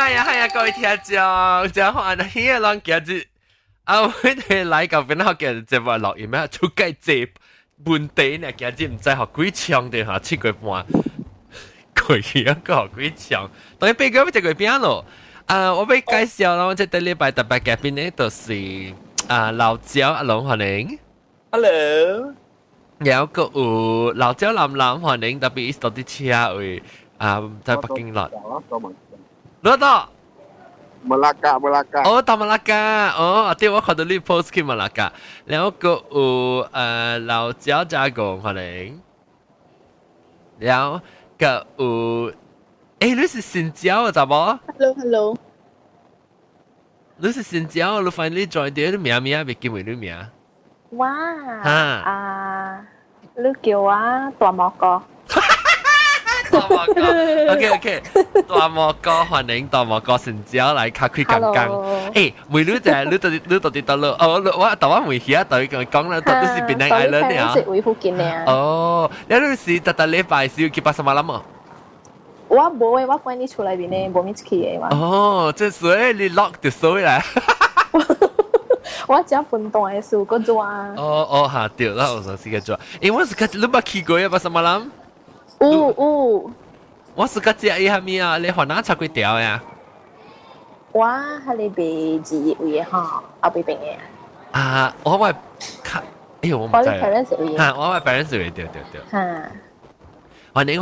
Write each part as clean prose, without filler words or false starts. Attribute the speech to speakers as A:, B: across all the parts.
A: 係啊，各位聽眾，就可能呢兩日子，我哋嚟舊邊學嘅節目錄音咩？出街接本地呢，今日唔知學幾長定下7個半，佢一個學幾長，當然俾佢一個邊咯。我俾介紹啦，我即係禮拜特別嘅邊呢，就是老椒阿龍歡迎
B: ，Hello，
A: 有個有老椒藍藍歡迎，特別到啲車位在北京落，攞到。
B: Melaka，
A: 哦，到馬拉加，哦，對我看到你 post 去馬拉加，然後個有老椒加工可能，然後個有，誒，你是新疆嘅，咋冇？
C: Hello，Hello。
A: 你是新疆，你 finally join 到你名名未見為你名？
C: 哇！你叫我大毛哥。
A: 大毛哥 ，OK， 大毛哥歡迎大毛哥新疆嚟卡開剛剛。誒，每你就你到底到咯？哦，我台灣回去啊，對佢講啦，到底是邊個 island 啊？
C: 係回福建嘅。
A: 哦，你嗰時特禮拜是要去巴沙馬拉嘛？
C: 我冇誒，我關你厝內邊嘅，冇咩去嘅嘛。
A: 哦，即係你 lock 就所以啦。
C: 我只分段嘅事個做啊。
A: 哦，嚇對啦，我上次嘅做。誒，我是個你冇去過呀巴沙馬拉？
C: 有。
A: 我是個只一下面啊，你河南炒粿條呀？
C: 我喺你邊置業位嚇，後邊邊嘅。
A: 我咪看，誒我唔知。
C: 我啲 parents 位。
A: 嚇，我咪 parents 位，對。
C: 嚇。
A: 歡迎，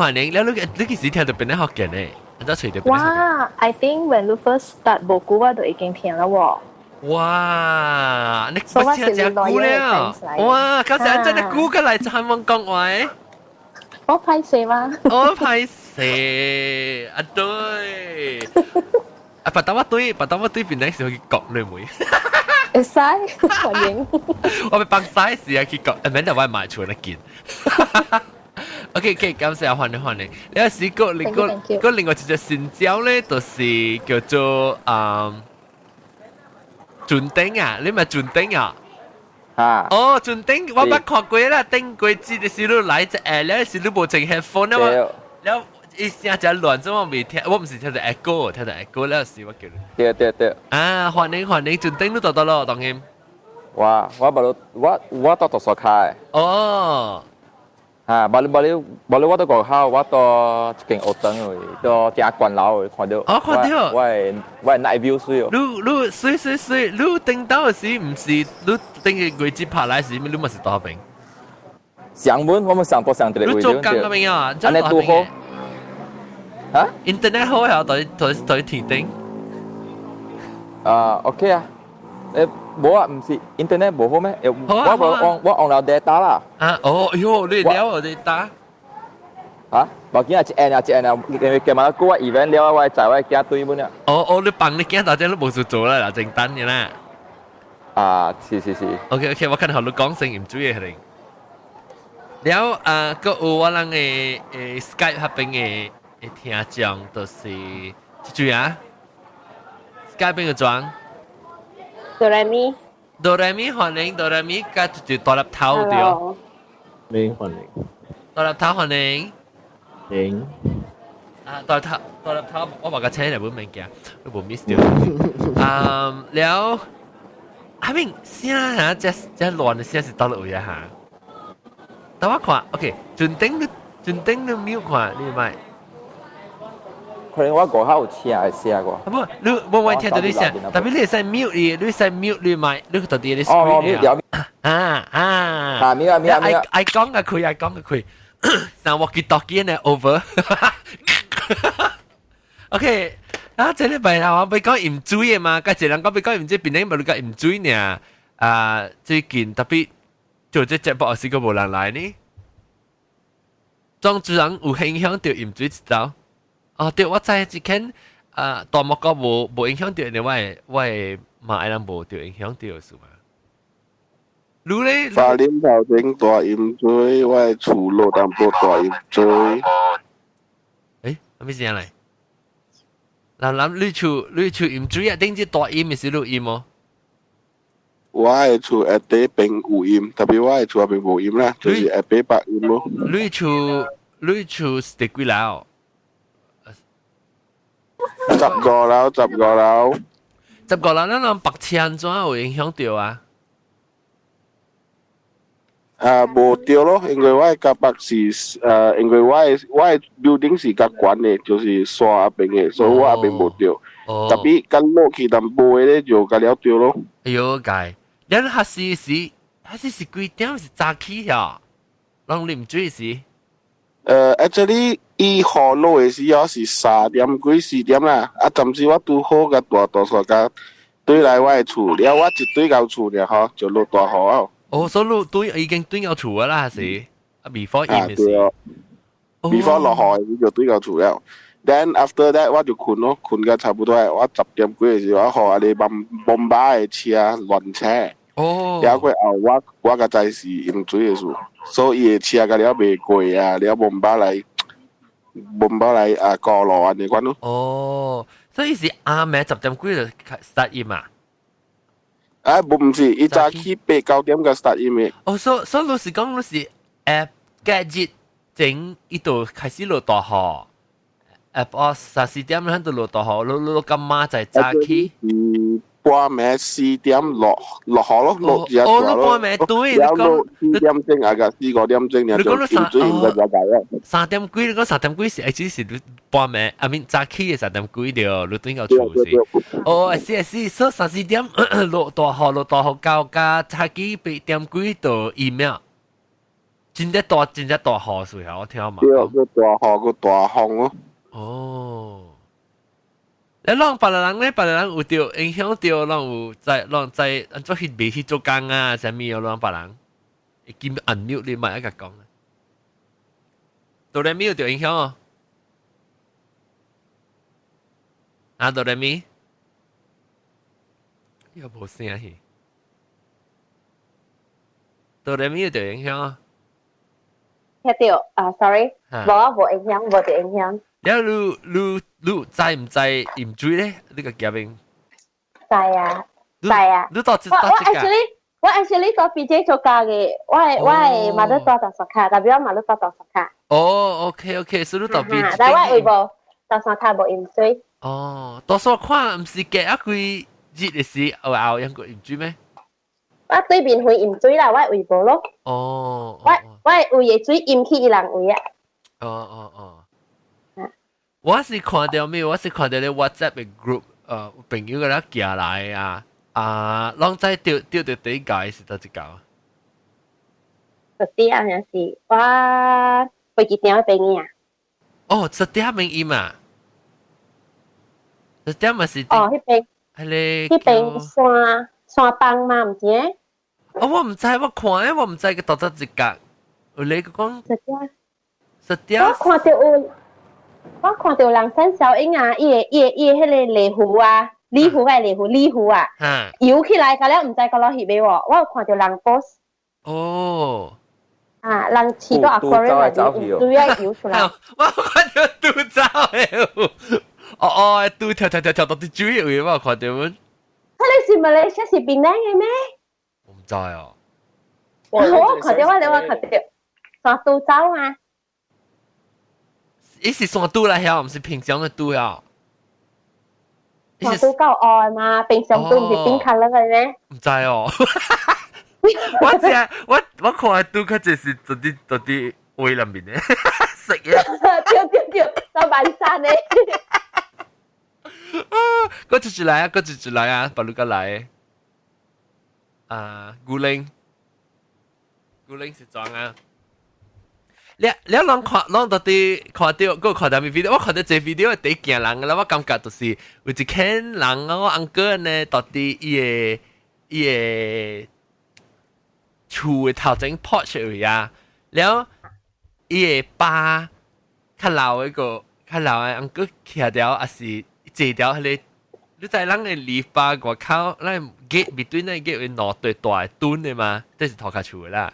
A: 你幾時聽到邊啲學嘅呢？你都隨到邊啲學嘅？
C: 哇 ！I think when you first start 冇估我就已經聽啦喎。
A: 哇！你不聽只估了？哇！嗰時真係估過嚟就係問講話。
C: 我拍攝嗎？
A: 我拍攝啊對，白刀我對邊啲時候去國內妹，
C: 會使歡迎。
A: 我咪幫晒時啊去國，免得我賣出嚟見。OK， 感謝歡迎。你有試過另外一隻新椒咧，就是叫做轉頂啊，你咪轉頂啊？哦，轉頂我捌看過啦，頂過節的時候來隻你是你無淨 headphone 啊嘛，แล้ว一聲就亂，怎麼未聽？我唔是聽到 echo，聽到 echo แล้ว是我叫你。
B: 對。
A: 歡迎，轉頂你到咯，當然。
B: 哇，我到讀書開。
A: 哦。
B: baru 我到學校，我到一間學堂去，到正關樓去看到。
A: 哦，看到。
B: 我係 night view 水哦。
A: 你水，你頂到時唔是你頂嘅位置拍來時，你咪是多邊？
B: 上門我們上坡上啲位置。
A: 你做工嗰邊啊？
B: 安尼多好。嚇
A: ？Internet 好係對天頂。
B: OK 啊。冇啊，唔是 internet 冇好咩？我 on 到 data 啦。
A: 喲，你了我 data。
B: 冇見啊，一 N 啊，今晚嗰個 event 了，我在我家對門啊。
A: 你幫你驚大家都冇事做啦，正單嘅啦。
B: 是。
A: OK， 我看好你講聲唔注意係。了個有我人嘅Skype 嗰邊嘅聽眾就是注意啊 ，Skype 邊個裝？
C: 哆來咪
A: 歡迎，哆來咪加住大粒頭對哦。
B: 歡迎。
A: 大粒頭歡迎。
B: 迎。
A: 大粒頭，我話個車日本名嘅，你冇 miss 掉。了，I mean 聲嚇，即亂嘅聲是到落位啊嚇。但我看 ，OK， 盡頂你秒看，你咪。
B: 可能我學校有寫過。
A: 不，你我聽到你聲，特別你使 mute 你使 mute 你咪，你到底你
B: screen
A: 啊
B: ，mute。
A: I 講嘅佢，但我記到見咧 over。OK，這禮拜我俾講唔注意嘛，嗰陣人講俾講唔知邊啲咪你講唔注意呢？最近特別做隻節目是個無人來呢，裝主人有影響到唔注意知道。對，我知之前大幕個無影響到你，我係馬來人無掉影響到是嘛？你咧？
D: 花蓮頭頂大鹽水，我係厝落淡薄大鹽水。
A: 咩事嚟？諗你厝鹽水啊？頂住大鹽咪是錄鹽哦？
D: 我係厝下底邊有鹽，特別我係厝下邊無鹽啦，就是下底白鹽咯。
A: 你厝是幾樓？
D: 10個樓。
A: 10個樓，咱人白車安怎有影響到啊？
D: 無對咯，因為我嘅甲北是因為我嘅 building 是較懸嘅，就是山那邊嘅，所以我那邊無對。特別甲落去淡薄嘅咧就甲了對咯。
A: 哎呦，該，咱還是幾點是早起呀？人啉水時。
B: actually 伊雨落嘅時候是3點幾4點啦，暫時我拄好甲大雪甲對來我嘅厝，了我一對到厝爾吼，就落大雨啊。
A: 所以對已經對到厝啦，還是before 嘅時。
B: before 落雨嘅就對到厝了。Then after that 我就困咯，困到差不多我10點幾嘅時候，我學你bomb巴嘅車亂車。了過後我個仔是飲水嘅時候，所以伊嘅車個了未過啊，了bomb巴來過路啊，你講咯。
A: 所以是啱咩10點幾就 start 飲啊？
B: 唔是，伊早起8、9點個 start 飲嘅。
A: 所以老實講，老是假日整呢度開始落大雨。3、4點喺度落大雨，落咁晚就早起。
B: 半暝4點落雨咯，落日
A: 落半暝對，你講
B: 4點鐘啊個4、5點鐘你就飲水飲個就解啦。
A: 3點幾，你講3點幾是actually是半暝，I mean 早起嘅3點幾了，你對個厝是。I see，所以3、4點落大雨到早起8點幾到1秒。真係大雨時候，我聽嘛。
B: 對，個大雨個大風咯。
A: 你讓別人有掉影響到，讓在做去未去做工啊，啥物有讓別人，已經按鈕你咪一個講。哆來咪有掉影響哦。哆來咪又冇聲去。哆來咪有掉影響啊。
C: 聽到sorry，冇影響，冇影響。
A: 你知唔知鹽水咧？呢個夾邊？
C: 知啊。
A: 你到
C: 我 actually 做 BJ 做家嘅，我係馬都多大十卡，代表馬都多大十卡。
A: OK，所以你到 BJ。
C: 但係我會冇大十卡冇鹽水。
A: 多數看唔是夾一幾日嘅時候有個鹽水咩？
C: 我對面會鹽水啦，我會冇咯。我會嘅水鹽起伊人會啊。
A: 我是看到咩？我是看到你 WhatsApp 嘅 group，朋友嗰啲寄來啊，啷在掉到第一屆是到幾嚿啊？
C: 嗰啲啊，有時我會幾點俾你啊
A: ？10點明煙啊？10點咪是？
C: 嗰邊
A: 係
C: 嗰邊山崩嘛，唔知？
A: 我唔知，我看我唔知佢到底幾格。有你講10點？
C: 我看到人生小英啊，伊迄個梨湖啊，梨湖啊，搖起來，咁了唔知個攞去俾我有看到人 post。人飼到aquarium裡，主要搖出來。
A: 我看到杜走嘅，杜跳到啲水位，我看到阮。
C: 你是馬來西亞是檳城嘅咩？
A: 我唔知哦。
C: 我看到山杜走啊。
A: 伊是山拄來遐，毋是平常嘅拄遐。
C: 山拄夠愛嘛，平常拄唔是冰卡啦嘅咩？
A: 唔知哦。我看拄較就是到啲胃入面嘅食嘢。
C: 對，到晚餐咧。
A: 嗰次嚟啊，巴魯加嚟。古靈是裝啊。你啷到啲看到，我看到咩 video， 我看到這 video 第件人啦，我感覺就是有一個人啊，我 uncle 呢，到啲伊個厝嘅頭前 porch 位啊，แล้ว伊個爸較老嘅 uncle 徛條還是坐條迄個，你知人嘅籬笆外口，咱 gate between 那 gate 有兩對大嘅墩嘅嘛，這是頭殼厝啦，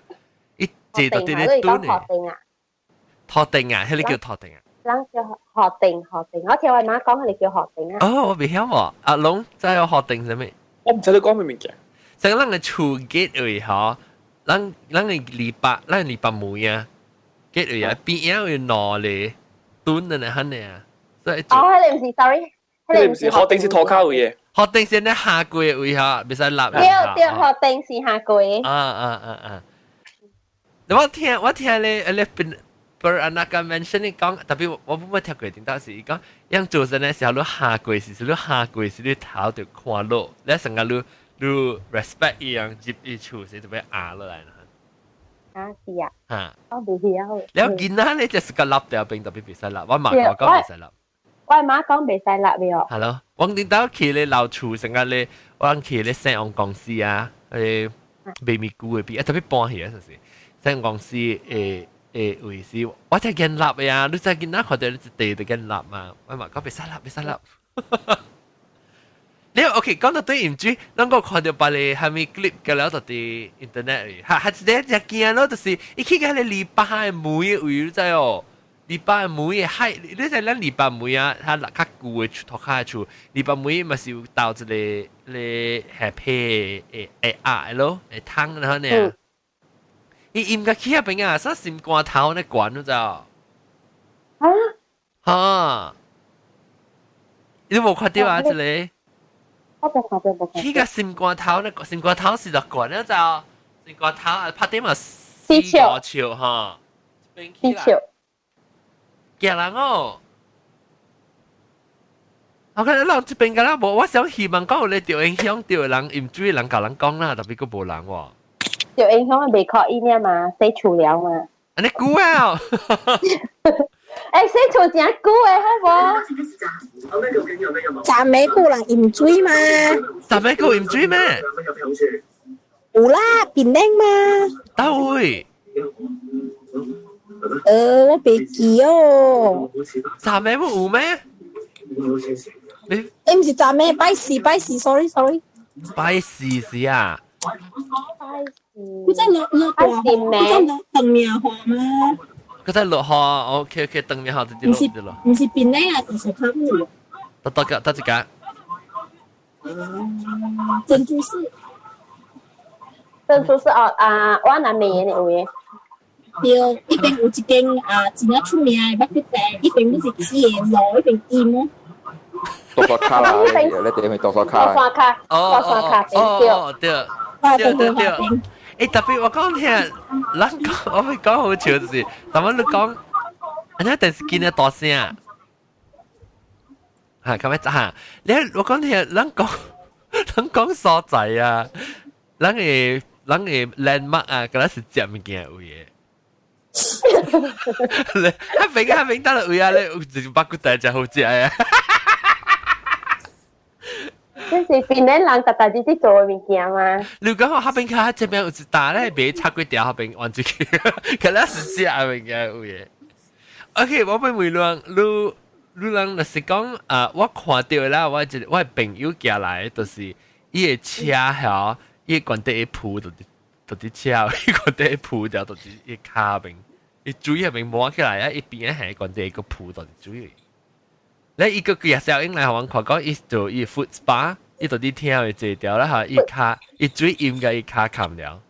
A: 伊坐到啲咧墩嘅。托定啊，迄個叫托定啊。
C: 人叫學定，我聽我媽講，佢哋叫學定啊。
A: 我未曉喎，阿龍真係有學定係咩？
B: 我唔知你講咩物件。
A: 就係咱嘅厝 gate 位嗬，咱嘅籬笆門啊 ，gate 位啊邊有兩個墩嘅呢，肯定啊。所以
C: 你唔是 sorry，
E: 你唔是學定是拖卡位嘅，
A: 學定先咧下季位嚇，別使立。
C: 對，學定是下季。
A: 我聽你邊Peranakan mention 你講，特別我冇聽過，聽到是講，樣做陣咧時候你下季時，你下季時你頭就看落，你成個你 respect 一樣接一處是特別壓落來啦。
C: 啊，是啊。
A: 嚇，
C: 我唔曉。
A: 你有見啦？你就是個立掉邊特別別使立，我媽講別使立。
C: 我媽講袂使立嘅哦。
A: 係咯，我聽到去你老厝成個你，我去你西安公司啊，賣咪菇嘅邊，特別搬去啊，是西安公司位是，我睇見立呀，你再見那看到你地就見立嘛，我嘛講別使立。你 OK 講到對唔住，啷個看到把你係咪 clip 嘅了到啲 internet 嚟，係一隻見咯，就是一去嘅你禮拜每位你知哦。禮拜每係，你睇咱禮拜每啊，他較舊嘅托卡厝，禮拜每咪是有到一個咧 happy 誒咯，湯然後呢，伊飲個起下邊啊，啥心肝頭咧管你知道？哈，你冇看到啊？這裡
C: 我冇看到，冇看到。
A: 起個心肝頭咧，心肝頭是就管你知道？心肝頭啊，拍點啊四個球哈，邊起啦？驚人哦！我覺得人這邊個啦，我想希望講有你條影響到人，唔注意人教人講啦，特別個無人喎。
C: 條影響係未確認啊嘛，洗厝了嘛。
A: 你估啊？
C: 誒，洗厝真久誒，好無？
F: 站尾個人飲水嘛？
A: 站尾個飲水咩？
F: 有啦，檳榔嘛。
A: 到位。
F: 我袂記哦。
A: 站尾冇有咩？
F: 唔是站尾，拜四，sorry。
A: 拜四啊！
F: 佢真落大雨，佢真落長命雨嘛。
A: 佢真落雨 ，OK，長命雨就跌落。
F: 唔是檳榔啊，就是卡姆。
A: 得一間。
F: 珍珠絲。
C: 我南美嘅有嘅。
F: 對，一邊有一間真係出名嘅，乜嘢？一邊都是鹽路，一邊鹽哦。
G: 多少卡啦？你哋咪多少卡？
C: 多少卡？
A: 對。特別我講聽，人講我咪講好笑就是，但係你講，人家電視機咧大聲，咁樣嚇，我講聽，人講所在啊，人嘅 landmark 啊，嗰啲是食物件有嘢。一平得啦，會啊，你就八骨大隻好食啊！
C: 即是邊啲人特特啲做嘅物件嘛？
A: 你講我邊卡這邊有一打咧，俾插幾條邊玩住佢，佢咧是食物件有嘢。OK，我俾回兩，你人就是講我看到啦，我朋友寄來，就是伊個車嚇，伊關得一鋪到啲車，伊關得一鋪掉到啲一卡邊。伊水入面摸起來啊，一邊係關啲一個鋪到啲水。你一個介紹應來我看講，伊做伊 food spa， 伊到啲聽會坐掉啦嚇，伊卡伊水飲嘅伊卡冚了。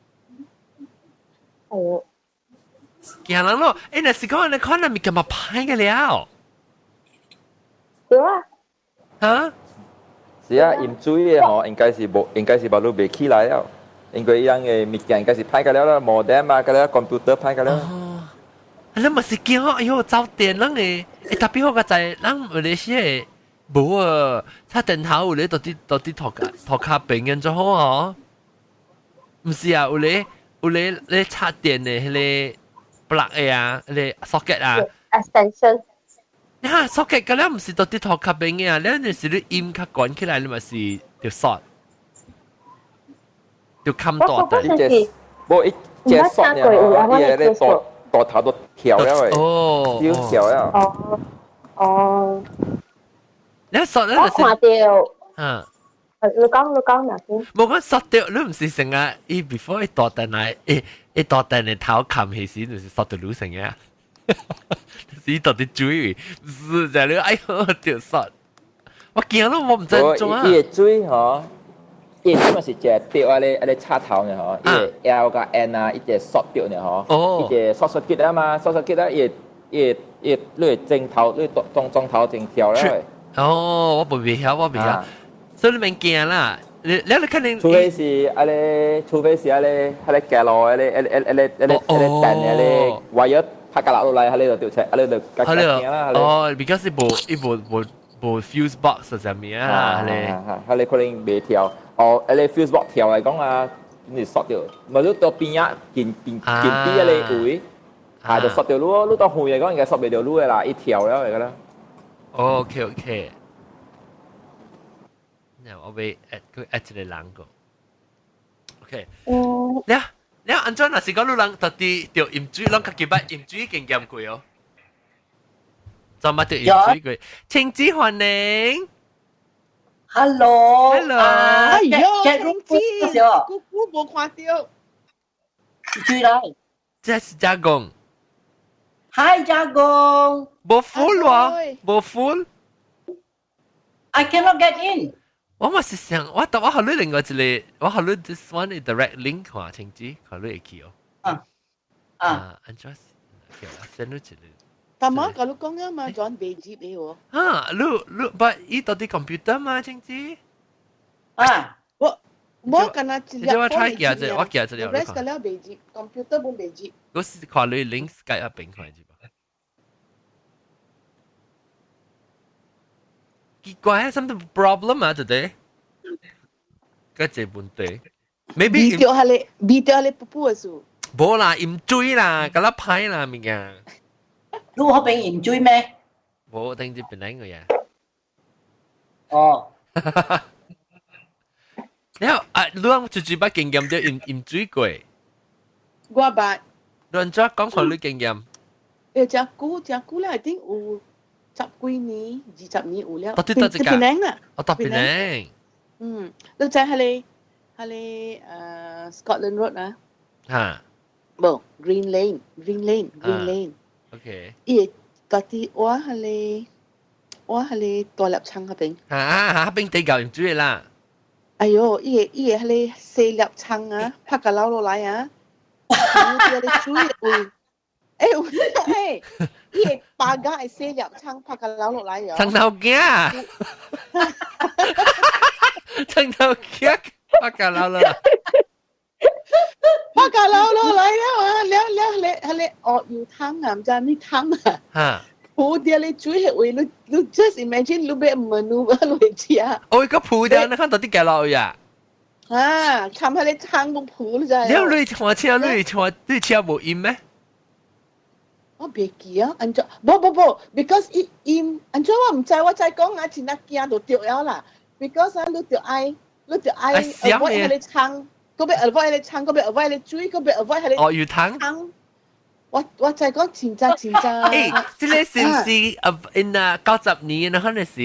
C: 哦。
A: 驚人咯！那是講你看那咪咁麼歹嘅了。
C: 對啊。
A: 嚇？
G: 是啊，飲水嘅嗬，應該是冇路未起來了，因為樣嘅物件應該是歹嘅了啦，modem 啊，嗰啲 computer 歹嘅了。
A: 你咪是驚哎呦走電人誒，特別好個在人馬來西亞冇啊，插電頭有咧到啲托卡病人就好哦。唔是啊，有咧插電嘅迄個 plug 嘅啊，迄個 socket 啊。
C: extension。
A: 你看 socket 嗰啲唔是到啲托卡病嘅啊，你陣時你音卡關起來，你咪是條 short，條冚大底。
G: 冇一隻 short 呢，伊咧大頭都跳了誒，要跳了。
C: 哦。
A: 你索咧？
C: 我看到。你講嗱先。
A: 冇講索到，你唔是成日伊 before 伊大蛋嚟，伊大蛋嘅頭冚起時，就是索到女成嘅。是到底追，是就你哎呦條索，我驚咯，我唔知做啊。
G: 伊嘅追嗬，伊個咪是隻掉啊你插頭嘅嗬，伊 L 加 N 啊，伊隻索掉嘅嗬，伊隻索結啊嘛，索結啊，伊你正頭，你中頭正跳咧。
A: 哦，我未曉，我未曉，所以你免驚啦。你肯定，
G: 除非是阿咧，除非是阿咧，阿咧架落阿咧電阿咧wire拍架落嚟，阿咧就掉出，阿咧就架驚啦。
A: 哦，because 冇 fuse box 係咩啊？
G: 阿咧可能未跳，哦，阿咧 fuse box 跳嚟講啊，你縮掉，咪都到邊啊？見啲阿咧會，係就縮掉咯，都到後嚟講應該縮唔掉咯啦，一條แล้ว嚟噶啦。
A: OK。我被佢 at 一個人個 ，OK。你安怎若是講你人到底着飲水，攏家己捌飲水經驗過哦。怎麼着飲水過？請子歡迎。
H: Hello。
I: 哎呦，請子，姑姑冇看到。
H: 水嚟。
A: 這是加工。
H: Hi，加工。
A: 冇 full 喎，冇 full。I
H: cannot get in。
A: 我嘛是想，我考慮另外一個，我考慮 this one is direct link 看，請知考慮會去哦。安怎？OK，我 send 你一個。
I: 但係kalau講啊嘛，轉背接你喎。
A: but 伊到底 computer 嘛，請知？
I: 我跟他資料。
A: 我 try 記下，我記下資料。
I: rest 了背接 ，computer 冇背接。
A: 我是考慮 link Skype 啊，邊看住吧。奇怪啊 ，something problem 啊，today。個這問題 ，maybe
I: video 你不播數。
A: 冇啦，飲水啦，嗰粒派啦，咪㗎。
H: 你嗰邊飲水咩？
A: 冇，聽住邊兩個呀？
H: 哦。
A: 然後你講最最把經驗就飲水過。
I: 我捌。
A: 亂咗講佢啲經驗。
I: 真久啦，一定有。10幾年、20年有了。
A: 到底到這個？
I: 特別靚啦。
A: 哦，特別靚。
I: 你知係Scotland Road 啊？
A: 嚇。
I: 冇 Green Lane。OK。伊到底我係大粒倉嗰邊。
A: 嗰邊地舊唔住啦。
I: 哎呦，伊係四粒倉啊，拍個樓落來啊。伊係水位。誒，伊八家係四粒倉拍個樓落來咗。
A: 層頭鏡，層頭鏡拍個樓落來，
I: 拍個樓落來了，你哦要湯啊，唔知咩湯啊？嚇，鋪掉你水係為你 just imagine 你俾menu 嚟食啊？
A: 我個鋪掉，你看到啲幾落去啊？
I: 啊，冚喺你湯個鋪你就係。
A: 你看車，你車冇飲咩？
I: 我別記啊，安怎不 ，because 伊安怎我唔知，我再講啊，前日驚就掉了啦。because 啊，你就愛 avoid 喺你撐，嗰邊 avoid 喺你撐，嗰邊 avoid 喺你水，嗰邊 avoid 喺你。
A: 哦，要撐。
I: 我再講前日。
A: 誒，這個是唔是90年啊？可能是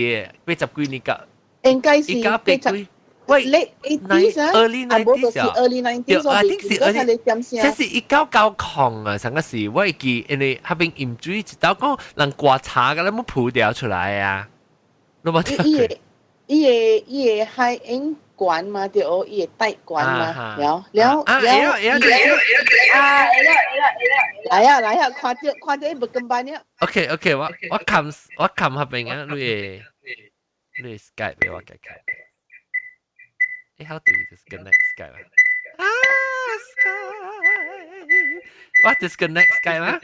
A: 80幾年㗎。
I: 應該是80。喂，late 80s 啊
A: ，early 90s 啊
I: ，early 90s 我記得係你點先？
A: 這是1990啊，上個時我會記，因為下邊飲水一道講人刮茶嘅，你冇鋪掉出來啊？你冇聽過？
I: 伊個海英館嘛，對哦，伊個大館嘛，了，來啊，看到伊不跟班了。
A: OK，我撳下邊啊，你 Skype 俾我睇睇。How do we disconnect Skype? Skype. What disconnect Skype?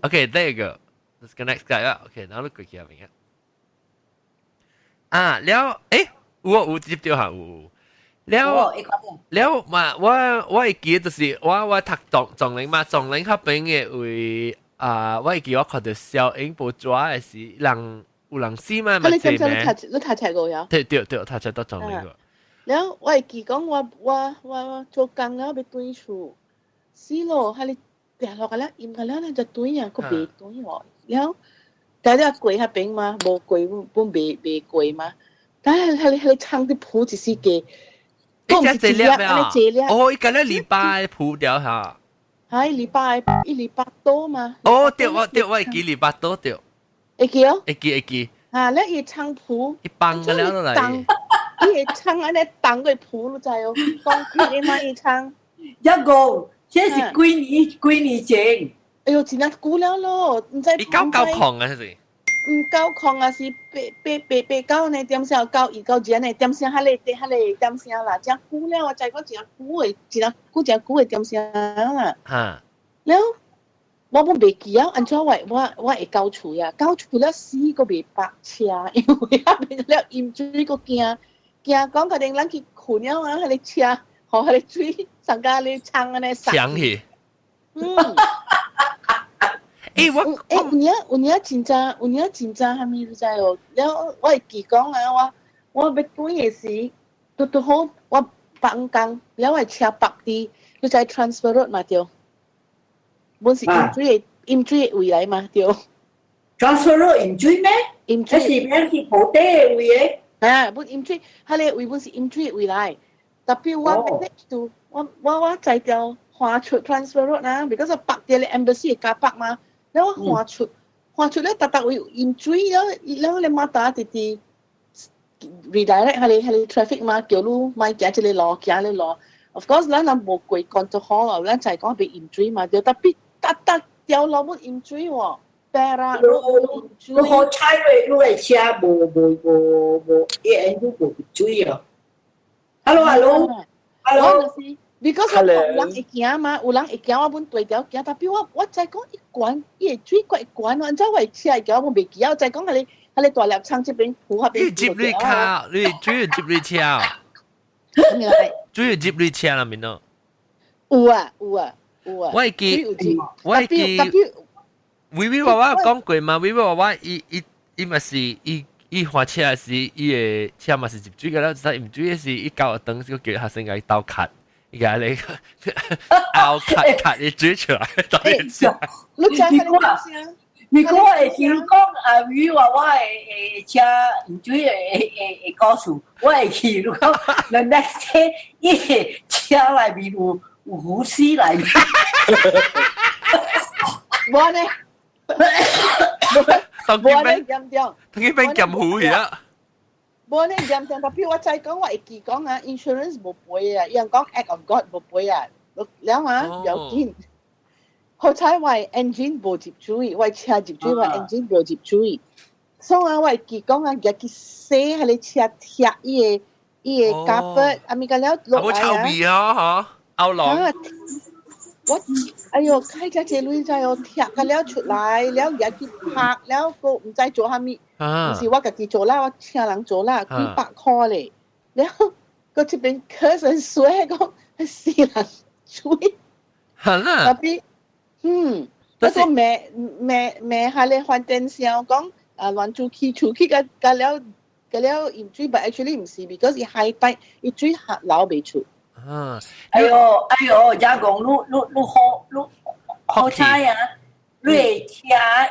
A: Okay, there you go. Disconnect Skype. Okay, now look quick here. แล้ว我接掉下แล้วมาว่าไอ้記就是我讀撞鈴嘛，撞鈴嗰邊嘅會我記我看到小影報紙嘅是人有人死嘛，咪係咩？
I: 你睇過有？
A: 對，睇到撞鈴個。
I: แล้ว我記講我做工了要對厝，死咯，係你掉落個咧，淹個咧就對啊，個別對喎。แล้ว但係你跪喺邊嘛，冇跪本未跪嘛，但係你撐啲鋪子司機，
A: 都唔係這粒啊！哦，一個咧禮拜鋪掉下，
I: 係禮拜多嘛？
A: 哦，對，我會記禮拜多對，
I: 會記哦，
A: 會記。
I: 啊，你一撐鋪，
A: 一幫個了落嚟。
I: 伊會撐安尼當個鋪咯，知哦，講佢嘛伊撐。
H: 一個，這是幾年前。
I: 哎呦，真係久了咯，唔知。
A: 伊搞狂啊，係咪？
I: 夠空啊，是八九呢點聲，九二九二呢點聲，迄個點聲啦，真久了，我再講真久嘅點聲啦。
A: 嚇，
I: 了我未記啊，按照我會交厝啊，交厝了死個未白車，因為啊變咗了鹽水個驚講佢哋咱去困了啊，迄個車，和迄個水上加你撐安尼
A: 搶去。
I: 有影真正係咪知哦？了我會記講啊，我要轉嘅時，都好我放工，了我車白啲，你在 transfer road 嘛對。本是鹽水嘅位嚟嘛對。
H: transfer road 鹽水咩？
I: 鹽水
H: 係咩是土地嘅位嘅？
I: 啊，本鹽水，佢個位本是鹽水嘅位嚟。特別我 manage to 我在條華出 transfer road 啊 ，because 我白啲咧 embassy 嘅加白嘛。แล้วหัวชุดแล้วตัดวิวอินจุยแล้วเลยมาตาติรีไดเรกให้ทราฟิกมาเกี่ยวรู้ไม่แกจะเลยรอแกเลยรอ of course แล้วนำบกกวยก่อนจะฮอลแล้วใจก็ไปอินจุยมาเดี๋ยวแต่ปิดตัดเดี๋ยวเราไม่อินจุยวะแต่ละ
H: รู้เขาใช้รู้ไอ้เชียโบเอ็นรู้โบจุยอ่ะฮัลโหลbecause
I: 我有人會行嘛，有人會行，我本對條行，但係我再講一關，伊個水過一關，按照我車會行，我未記，我再講係你大粒倉這邊鋪下邊。
A: 你接你卡，你主要接你車，主要接你車啦面咯。
I: 有啊。
A: 我會記，微微娃娃講過嘛，微微娃娃伊嘛是伊花車是伊個車嘛是接水嘅啦，但係唔主要是伊教學堂個叫學生嘅刀卡。而家你拗卡你煮出來，當然知。
H: 如果會聽講比如話我係車唔注意會告訴，我會去如果 the next day 伊個車內面有護士內面。
I: 冇呢？
A: 當佢俾撳虎而家。
I: 冇呢嚴重，特別我再講，我會記講啊 ，insurance 冇賠啊，有人講 act of God 冇賠啊，了嘛有見。好彩我 engine 冇接水，我車接水，我 engine 冇接水。所以我會記講啊，日佢洗係你車貼伊個甲筆，阿咪個了落嚟啊。
A: 好臭味啊！嚇，歐郎。
I: 我哎呦，開隻隻女仔哦，貼個了出嚟，了日佢拍了個唔知做下咪。唔是我自己做啦，我請人做啦，幾百塊咧。然後個這邊課程水講係私人水，
A: 係啦。
I: 特別嗰個咩係咧發電商講亂做氣個了鹽水，但 actually 唔是 ，because 伊海底伊水下流未出。
H: 哎呦，而家講你好彩啊！你車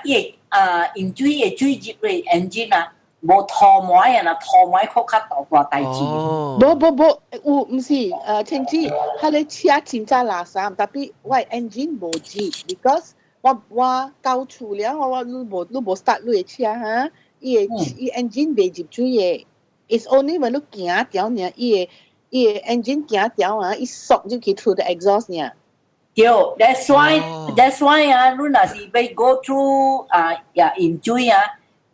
H: 伊鹽水嘅水入嚟 engine 啊，無拖埋啊，拖埋確較大代志。
I: 冇，有唔是甚至係你車真正垃圾，特別我 engine 無接 ，because 我交厝了，我你無 start 你嘅車嚇，伊 engine 未接水嘅 ，it's only when 你行掉呢，伊個 engine 行掉啊，伊縮入去 through the exhaust 呢。
H: Yo, that's why 你若是要 go through 鹽水啊，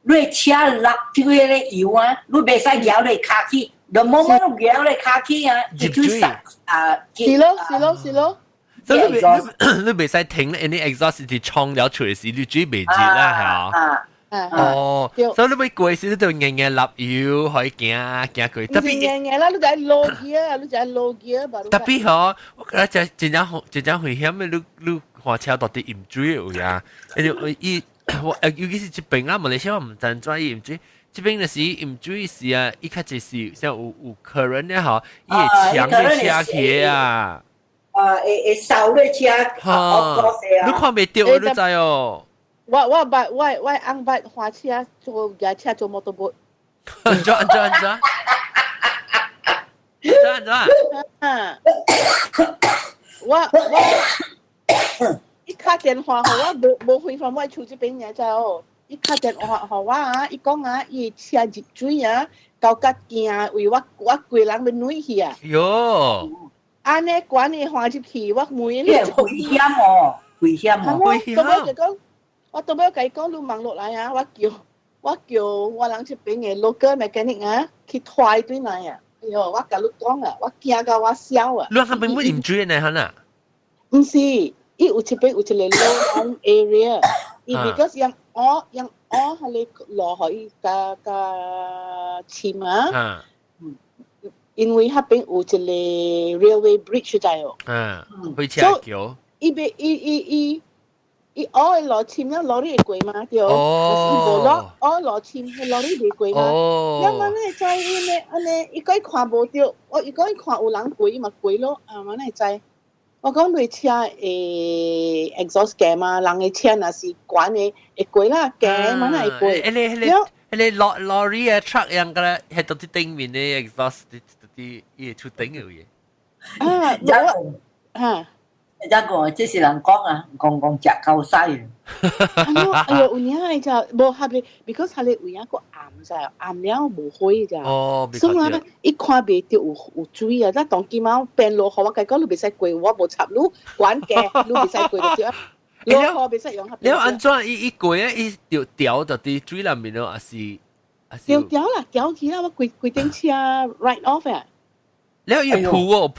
H: 你車落去嗰個油啊，你袂使搖你卡起，就冇乜你搖你卡起啊，鹽水
I: 是咯。
A: 所以你袂使停咧，你 exhaust 係衝了出嚟時，你水未熱啦，係啊。所以你要過時，你就硬硬落油，可以行過。特別
I: 硬啦，你就係low gear，
A: 特別嗬，我覺得真正危險嘅，你開車到底鹽水嘅位啊！尤其是這邊啊，馬來西亞唔真專業鹽水，這邊就是鹽水是啊，一開始是像有客人咧嗬，伊會搶你車去啊！
H: 會掃你車，
A: 你看未到，你知哦。
I: 我安排花車做架車做摩托車。
A: 安怎？
I: 我一卡電話號我冇回翻我厝這邊嘅咋哦，一卡電話號我啊，伊講啊，伊車入水啊，到甲驚為我規人要女去啊。
A: 喲，
I: 安尼關你花入去，我每
H: 日危險哦，危險哦。
I: 我到尾佢講，你望落嚟啊，我叫我叫我人出邊嘅 local mechanic 啊，去拖對嚟啊！哎呦，我甲你講啊，我驚到我笑啊！
A: 你係咪唔追呢？係啊？
I: 唔是，伊有出邊有一個 low area，伊 because yang係你落去個簽啊，因為嗰邊有一個 railway bridge 在哦，
A: 會車橋，
I: 伊我落簽咧，攞啲會過嘛？對，我落簽係攞啲會過嘛？因為咧在伊咧，安尼伊個看無到，我伊個看有人過，伊咪過咯，啊，我咧在。我講對車exhaust 嘅嘛，人嘅車若是管嘅會過啦，嘅嘛係過。
A: 你lorry 啊 truck 樣嘅咧，係到啲頂面嘅 exhaust 啲嘢出頂嘅嘢。
I: 啊，
H: 有
I: 啊。
H: 一個即是人講啊，講食夠嘥。
I: 哎呦，有影就無合理 ，because 佢哋有影個暗就暗了無灰咋。
A: 哦，
I: 所以我一看袂到有水啊！咱當今晚變落雨，我計講你袂使過，我無插路管嘅，你袂使過就對啊。落雨袂使用。
A: 你安怎伊過啊？伊就掉到啲水裏面咯，還是
I: 掉啦，掉去啦！我規頂車 right off 啊！
A: 你要鋪哦，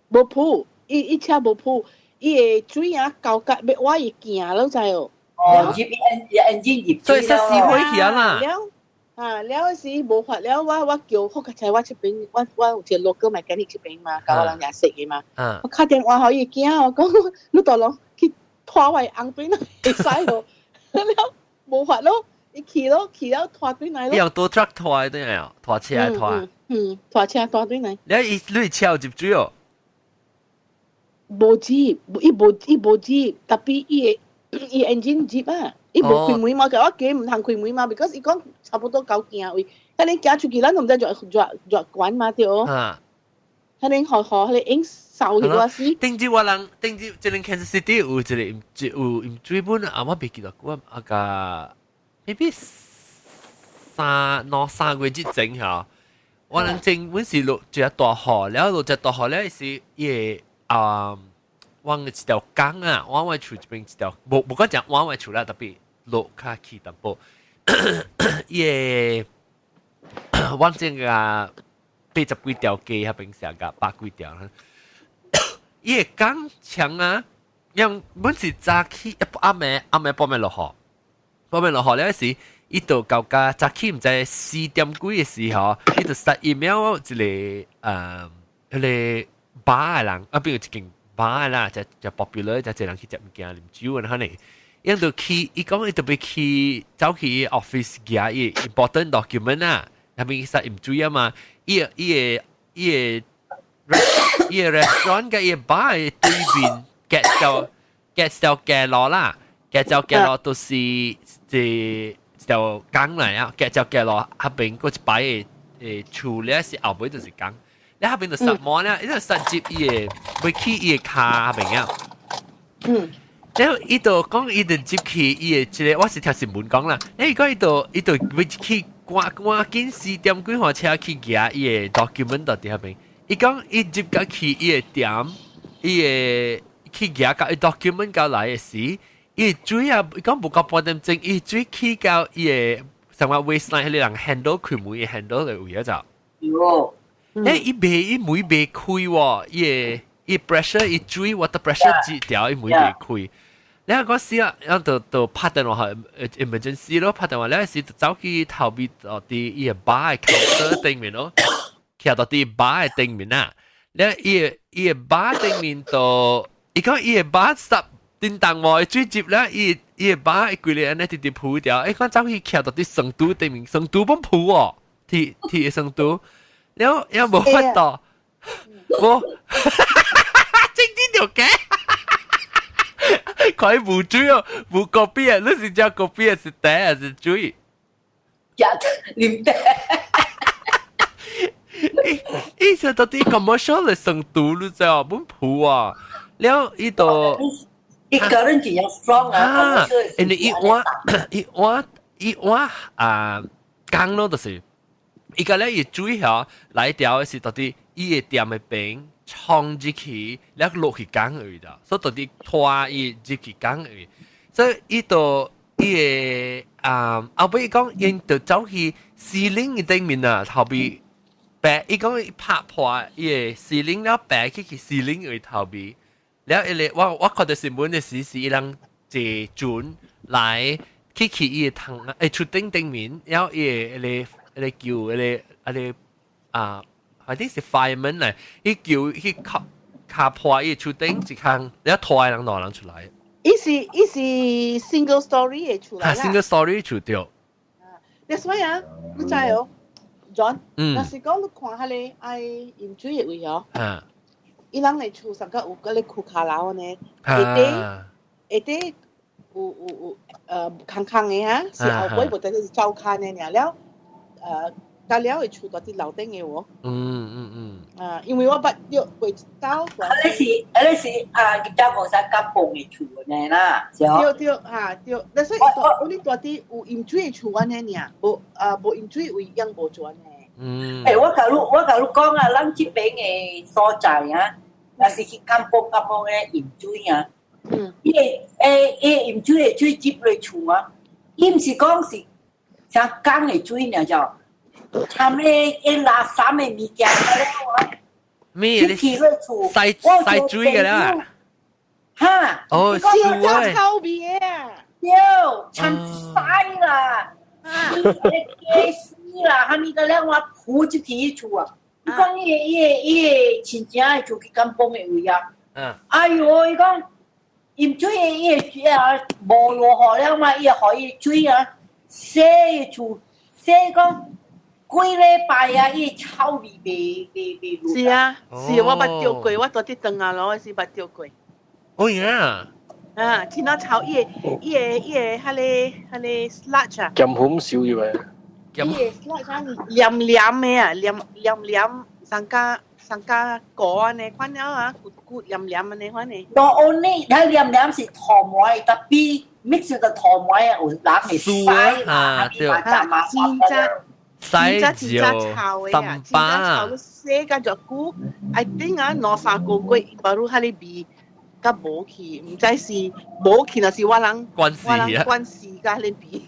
I: 無鋪。伊車無鋪，伊個水啊高甲要我會行咯，知哦。
H: 哦，入 engine 入。
A: 所以實時會去啦。
I: 了時無法了，我叫好個仔，我出邊，我有一個 local mechanic 出邊嘛，教我人也識嘅嘛。我打電話可以驚，我講你大佬去拖位紅對來會使咯，了無法咯，伊去了拖對來咯。
A: 你用多 truck 拖對來哦，拖車拖。
I: 拖車拖對來。
A: 你車有接水哦。
I: 無接，伊無接，特別伊 engine 接啊，伊無開門嘛，佢我叫唔通開門嘛 ，because 伊講差不多夠行位，佢哋行出去，咱都唔知做管嘛對哦，佢哋學你應掃去嗰時。
A: 頂住即係 Kansas City 有追本啊，我未記得我個 maybe 3個月之前嚇，我能正本是落住一大河，然後落住大河咧是伊。往一條江啊，往外出這邊一條，無講講往外出啦，特別路較起淡薄，伊個往正個80幾條街迄邊上個100幾條啦，伊個江牆啊，因本是早起暗暝半暝落雨咧時，伊就到個早起唔知4點幾嘅時候，伊就start email 一個迄個。bar 人啊，邊有一間 bar 啦，就 popular，就人去食物件啉酒啊，可能，因到去，伊講伊特別去走去 office 夾伊 important document 啊，入面實啉酒啊嘛，伊個 restaurant 嘅伊個 bar 對面夾條街路啦，夾條街路都是一條江嚟啊，夾條街路後邊嗰一排嘅厝咧是後尾就是江。你下邊就實摸咧，呢度實接伊個會起伊個卡下邊啊。然後伊度講伊度接起伊個一個，我是聽新聞講啦。你講伊度會去趕緊4點幾號車去夾伊個 document 到啲下邊。伊講伊接個去伊個點，伊個去夾個 document 到來嘅時，伊個水啊，伊講無夠半點鐘，伊水去到伊個什麼 waistline 迄個人 handle 開門嘅 handle 嘅位啊就。
H: 喲。
A: 伊門未開喎，伊 pressure 伊水 water pressure 止掉，伊門未開。你話嗰時啊，然後就拍電話去 emergency 咯，拍電話咧時就走去後邊到啲伊個 bar 嘅 counter 頂面咯，徛到啲 bar 嘅頂面啊。咧伊個 bar 頂面度，伊講伊個 bar 十叮當喎，水接咧伊個 bar 規個安尼直直鋪掉，伊講走去徛到啲成都頂面，成都幫鋪喎，鐵成都。然後冇法到，我整啲條嘅，佢冇水哦，冇個邊啊，你是叫個邊係茶還是水？
H: 啉茶。
A: 伊就到啲 commercial 嚟成都，你知啊，本鋪啊，然後伊度
H: 一個人就要 strong 啊，
A: 因為一碗啊，講咯就是。伊個咧伊水下來條是到底伊個店嘅邊衝入去，然後落去江而已咋，所以到底拖伊入去江而已。所以伊度伊個後尾講因就走去士林嘅頂面啊，後邊白伊講拍破伊個士林了白去士林嘅後邊，แล้ว伊個我看到新聞嘅時是伊人坐船來去伊個塘出頂面，然後伊個叫伊個好似是 fireman 嚟，伊叫去卡破伊出頂一項，然後拖人攞人出來。
I: 伊是 single story 嘅出來啦。
A: single story 出掉。
I: That's why 啊，你知哦 ，John，若是講你看下你愛飲水嘅位哦，伊人嚟厝上個有個咧庫卡樓呢，下底有空空嘅哈，是後尾無得是照看嘅呢，了隔了會厝到啲樓頂嘅喎。因為我捌約過到。
H: 你是佢家講曬夾縫嘅厝呢啦，
I: 對嚇對，但係我哋到啲有飲水嘅厝安尼呢，無飲水位樣無做呢。
H: 我甲你講啊，咱這邊嘅所在啊，若是去夾縫嘅飲水啊，伊飲水嘅水接落厝啊，伊唔是講是像江嘅水呢就。他們垃圾嘅物件
A: 咩？
H: 去落厝，
A: 曬水嘅啦。
H: 哈？
A: 哦，
I: 是啊，後邊啊。
H: 有，참曬啦，你死啦！哈咪個咧，我鋪一皮厝啊！你講伊親戚嘅厝去甘榜嘅位啊？哎呦，伊講飲水嘅伊無落雨了嘛，伊可以水啊，洗嘅厝，洗講。幾禮拜啊！伊臭味未落。
I: 是啊，是我捌釣過，我到啲燈啊咯，我是捌釣過。
A: 哦呀！
I: 聽到臭伊個迄個 sludge 啊。
E: 鹹紅少以為。
I: 伊個 sludge 啊，黏嘅啊，黏上加果安尼款了啊，骨黏安尼款呢。
H: 我呢，睇黏是糖糜，特別 mix 個糖糜啊，有人會曬啦，
A: 對，
I: 真正。
A: 洗
I: 照
A: 三巴，
I: 洗個隻骨，I think 啊，兩三個月，巴如喺你味，甲無去，唔知是無去，還是我人關事甲你味。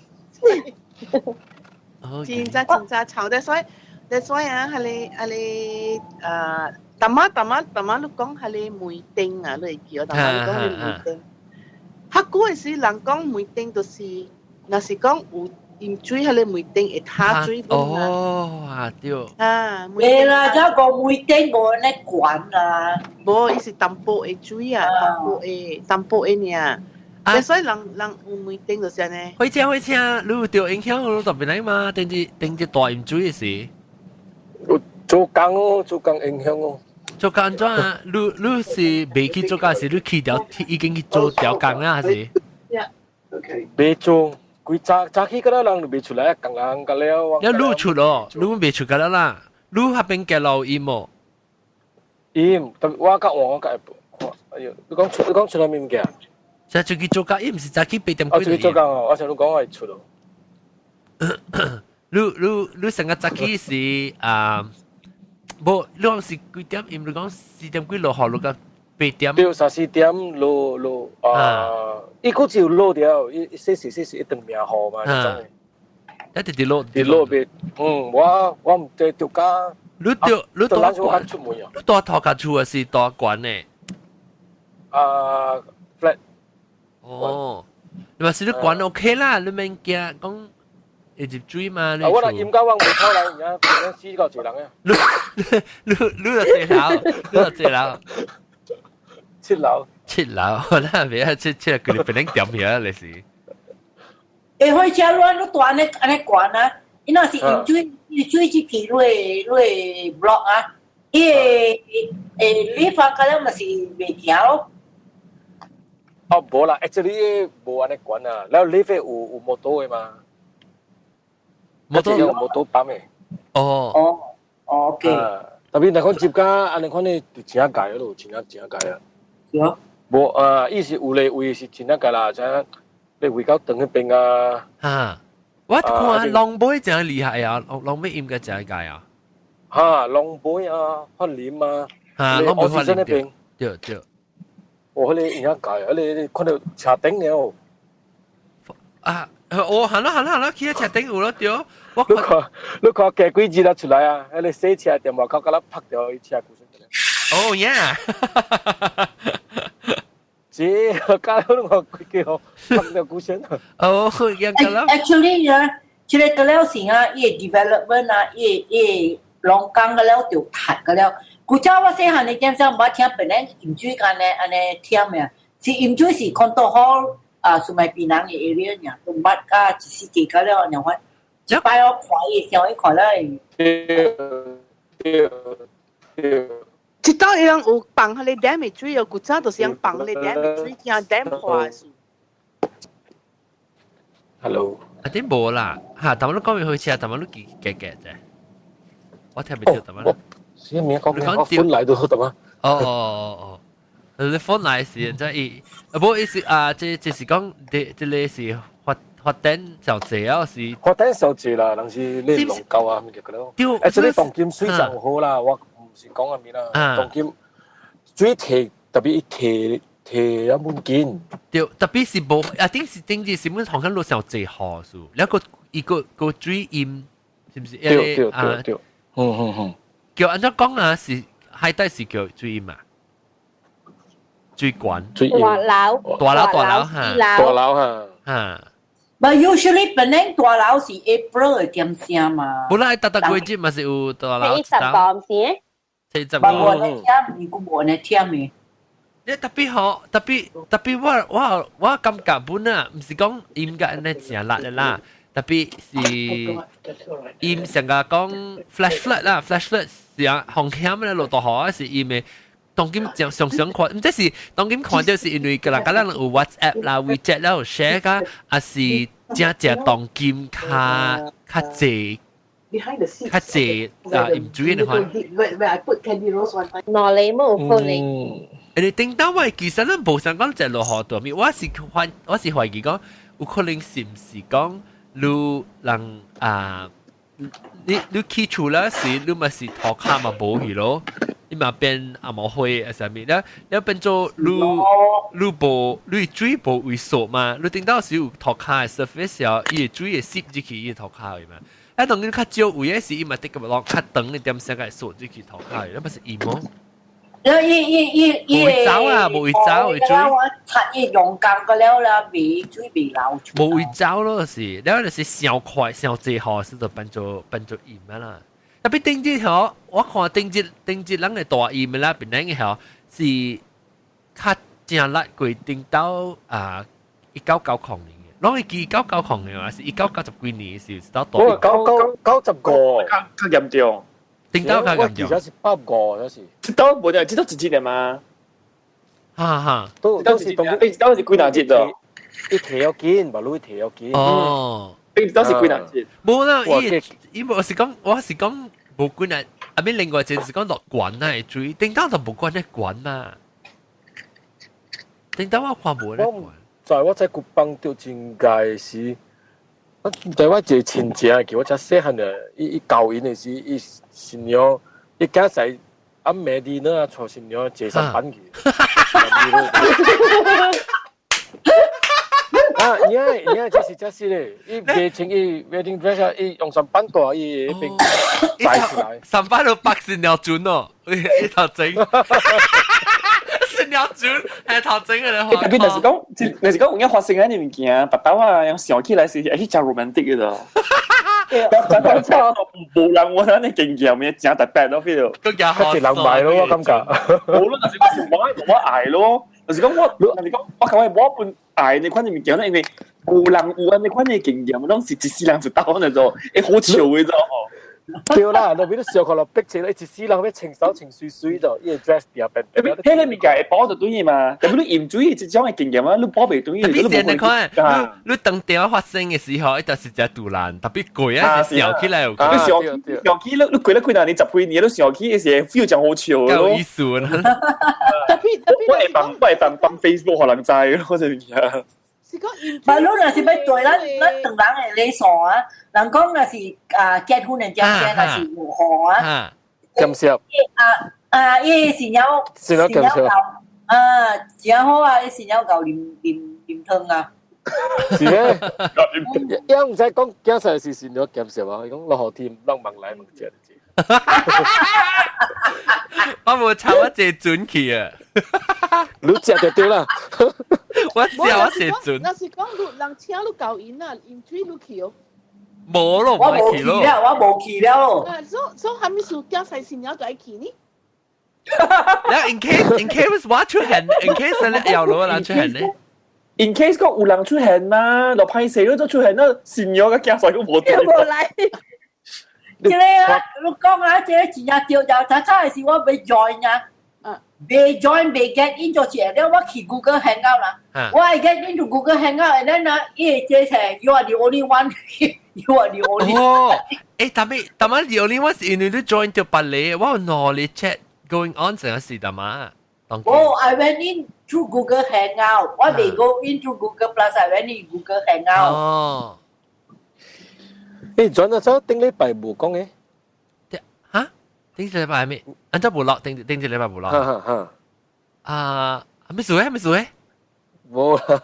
I: 真正臭得，所以啊，係你淡仔你講係你梅丁啊，你會記我淡仔你講你梅丁。較久嘅時，人講梅丁就是，若是講有。飲水係你梅丁會塌水本啊！
A: 哦，對。
H: 係啦，即係個梅丁無咧管啦。
I: 無，伊是淡薄嘅水啊，淡薄嘅呢。所以人有梅丁就是安尼。
A: 會請，你有著影響你特別嚟嘛？定住大飲水嘅時。
E: 做工影響哦。
A: 做工怎啊？你是未去做工時，你去掉已經去做掉工啦，還是？
E: 未做。佢早起嗰啲人就未出來，剛剛個了。
A: 你錄出咯，你未出㗎啦。你嗰邊嘅路音冇？
E: 音，但我甲我甲，哎呦，你講出來咩物件？
A: 就去做工，伊唔是早起8點幾。
E: 我去做工哦，我想你講我係出咯。
A: 你成個早起是無，你講是幾點？因為講4點幾落雨落到8點。
E: 對，3、4點落伊個就落掉，伊時一頓命雨嘛，嗰種。
A: 一直落
E: 別，我唔對條街。
A: 你多關出門啊？你多頭家厝啊是多關呢
E: ？flat。
A: 哦，你話是你關 OK 啦，你免驚講會入水嘛？
E: 我嚟鹽家灣門口嚟，而家變咗4個住人啊！
A: 你就借樓。7樓，那邊7個你不能點嘢嚟是。
H: 開車路都安尼關啊，因為是飲水去皮落 block 啊，你發覺咧咪是未行咯。
E: 哦，無啦 ，actually 無安尼關啊，然後你飛有摩托嘅嘛，摩托板嘅。
H: 哦，OK。
E: 特別你講接家，安尼講你真係解咯，真係解啊。
H: 有。
E: 無伊是有咧位是真係解啦，即係你回到等嗰邊啊。
A: 嚇！我看龍妹真厲害啊，龍妹應該真係解啊。
E: 嚇，龍妹啊，發臉啊。
A: 嚇，龍妹發臉。對。
E: 我迄個應該解，迄個看到車頂了。
A: 啊，哦，行啦，去車頂有咯對，我
E: 你看幾幾字啦出來啊？你洗車電話靠嗰粒拍掉去車股先。
A: 哦，yeah。
E: 加咗我幾好拍掉股先。
A: 哦，樣㗎啦。
H: Actually 啊，即係個了時啊，伊 development 啊，伊龍崗個了就塌個了。古早我細漢你點解冇聽別人鹽水間咧安尼聽咩？是鹽水是 control hall 啊，數埋邊人嘅 area 呢，東北啊，只是幾個了，然後一擺我看伊上一看咧。
I: 直到伊人有放迄個 dam 嘅水，古早就是人放迄個 dam 嘅水，驚 dam 破嘅事。
E: Hello。
A: 啊啲冇啦，嚇，但係你講完去車，但係你幾啫？我聽唔到，但係。
E: 先咩講？你講歡嚟到得嘛？
A: 哦，你歡嚟時真係，唔好意思啊，即是講，即係是發展就這啊，是
E: 發展就這啦，但是你農夠啊，咪叫佢咯。誒，即係當劍水就好啦，我唔是講下面啦，當劍水提特別提一滿件。
A: 對，特別是冇，啊，頂是頂住是本行緊路上最好數，一個水淹，是唔是？
E: 對，
A: 叫按照講啊，是海底是叫水淹啊，水管。
C: 大樓
A: 嚇。
H: But usually 本來大樓是 April 嘅點聲嘛。
A: 本來特季節嘛是有大樓。
C: 40個唔是？
A: 40個。
H: 冇人聽，如果冇人聽咩？
A: 你特別好，特別我感覺本啊，唔是講鹽嘅安尼正辣嘅啦，特別是鹽成個講 flash flood 啦 ，flash flood 是啊，紅險咧落大雨啊，是鹽嘅。當今常看，唔即是當今看到是因為個人有 WhatsApp 啦、WeChat 啦有 share 噶，還是正當今較濟鹽水嘅款。
C: 哪裡冇可能？
A: 你聽到我其實咧無想講就落雨度面，我是懷疑講有可能是唔是講你人啊，你起厝啦是你咪是塗骹嘛無去咯。你嘛變阿毛灰啊上面咧，你變做你水無位數嘛，你頂到時有塗骹嘅 surface 啊，伊個水會吸入去伊個塗骹嘅嘛。啊，當你較少位嘅時，伊嘛得個落較長嘅點先個數入去塗骹嘅，那不是伊麼？
H: 伊
A: 走啊，無位走嘅水。
H: 我擦伊用鋼個了啦，未水未流出。
A: 無位走咯是，然後就是上快上最好是就變做鹽啊啦。特別頂節嗬，我看頂節人嘅大鹽啦，邊樣嘅嗬是較正辣過頂到啊1990年嘅，攞去記1990嘅話是1990幾年嘅時到大。
E: 我90個，
J: 較嚴重。
A: 頂到較嚴重。
E: 而家是8個，有時。
J: 這都冇的，這都幾年嘛？
A: 哈，
E: 都是當
J: 誒，都是幾難節的。
E: 一條要緊，把路條要緊。
A: 哦。
J: 都是幾難節。
A: 冇啦，伊我是講冇關啊，阿邊另外一件事講落管啊，水頂到就冇關咧管嘛，頂到我看冇咧管。
E: 在我在古邦掉真界時，在我一個親戚叫我只細漢嘅，伊教因嘅時，伊新娘，伊家在暗暝啲呢，坐新娘坐上班去。啊，你看就是咧，伊未穿伊 wedding dress 伊用上班袋伊一邊帶出來。
A: 上班都白新娘轉咯，伊頭整。新娘轉係頭整嘅咧。
J: 特別就是講有影發生嗰啲物件，白刀啊，用想起來是係真 romantic 嘅咯。冇人我睇你經驗嘅，真特別咯 feel。
A: 更加好。
E: 一人買咯，我感覺。
J: 冇咯，但是我捱咯。就是講我感覺我半捱你款嘅物件咧，因為冇人有你款嘅經驗，當時一世人就打嗰種，好潮嘅啫。
E: 對啦，那邊都上課啦，逼住你一世人要清手清水水度，伊 dress 啲啊變。
J: 睇你物件會包就對嘅嘛，但係你鹽水這種嘅經驗啊，你包袂對嘅。
A: 特別是你看，你當電話發生嘅時候，一定是只杜蘭，特別貴啊，笑起來又貴。
J: 笑起你貴得貴到你10倍年都笑起嘅時候 feel 就好潮咯。
A: 夠意思啊！
J: 我係放 Facebook 可能知咯，就係。
H: mà lúc là thì bây tuổi nó từng đáng này lấy sò á, lần con là thì kết hôn này chăm xe là thì ngủ hò á,
E: chăm xe
H: ý xin nhau
E: chăm xe
H: chỉ nhau à, ý xin nhau cầu điểm thân à,
E: 是咧，因唔使講驚晒是善咗減少啊，講落後天擸盲來盲隻。
A: 我冇抄一隻準去啊！
E: 你隻就對啦。
A: 我抄一隻準。
I: 那是講人請你教因啊，因追你去哦。
A: 冇咯，
H: 我冇去了，我冇去了咯。
I: 所以還沒數掉晒先，你要再去呢？
A: แล้ว in case ว่า出現 in case 咧有攞人出現咧
J: in case 個有人出現嘛，落派死都出現啦，善咗嘅驚晒都冇對。
C: 冇嚟。
H: 即係啊，你講啊，即係前日掉就查查係我未 join 啊，未 join 未 get in 咗之後咧，我去 Google Hangout 啦，我係 get into Google Hangout，and then 啊，咦，即係 you are the only one，you are the only one。
A: 誒，但係 the only one 是因為你 join 咗白你，我攞你 chat。Going on 成個事㗎嘛？Oh,
H: I went in through Google Hangout. What they go in through Google Plus, I went in Google Hangout.
A: 哦，
E: 誒，轉咗咗頂禮拜冇講嘅。
A: 嚇？頂隻禮拜係咩？按照冇落，頂隻禮拜冇落。啊，咩事咧？咩事咧？
E: 冇啦。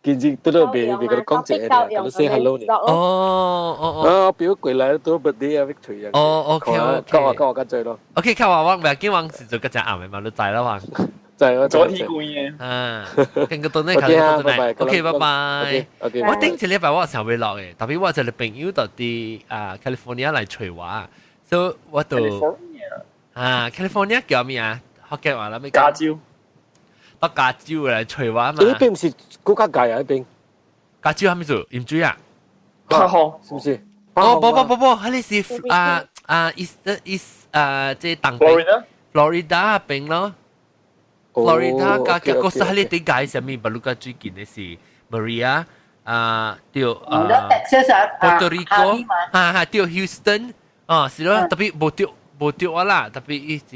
E: 見住都未佢講謝嘅，咁 say hello 呢？我表過嚟都 birthday 啊 Victory 啊。
A: OK，
E: 講我跟住咯。
A: OK，靠話唔係見往時就嗰隻啱嘅嘛，都滯啦嘛。
E: 就係我
J: 昨天故意嘅。
A: 啊，跟個到呢，OK，拜拜。我頂住禮拜我成日會落嘅，特別我就係朋友到啲California 嚟隨話，所以我到California 叫咩啊？學嘅話啦，咩？
J: 加州。
A: 北加州嚟隨話嘛？
E: 呢邊唔是國家界啊？呢邊
A: 加州係咪做鹽水啊？
J: 好，
E: 是唔是？
A: 哦，不，係你是即係東邊 Florida 邊咯 ，Florida 嘅嗰時係你點解上面不如個最近嘅是 Maria 掉Puerto Rico 掉 Houston 是咯，特別冇掉啊啦，特別依是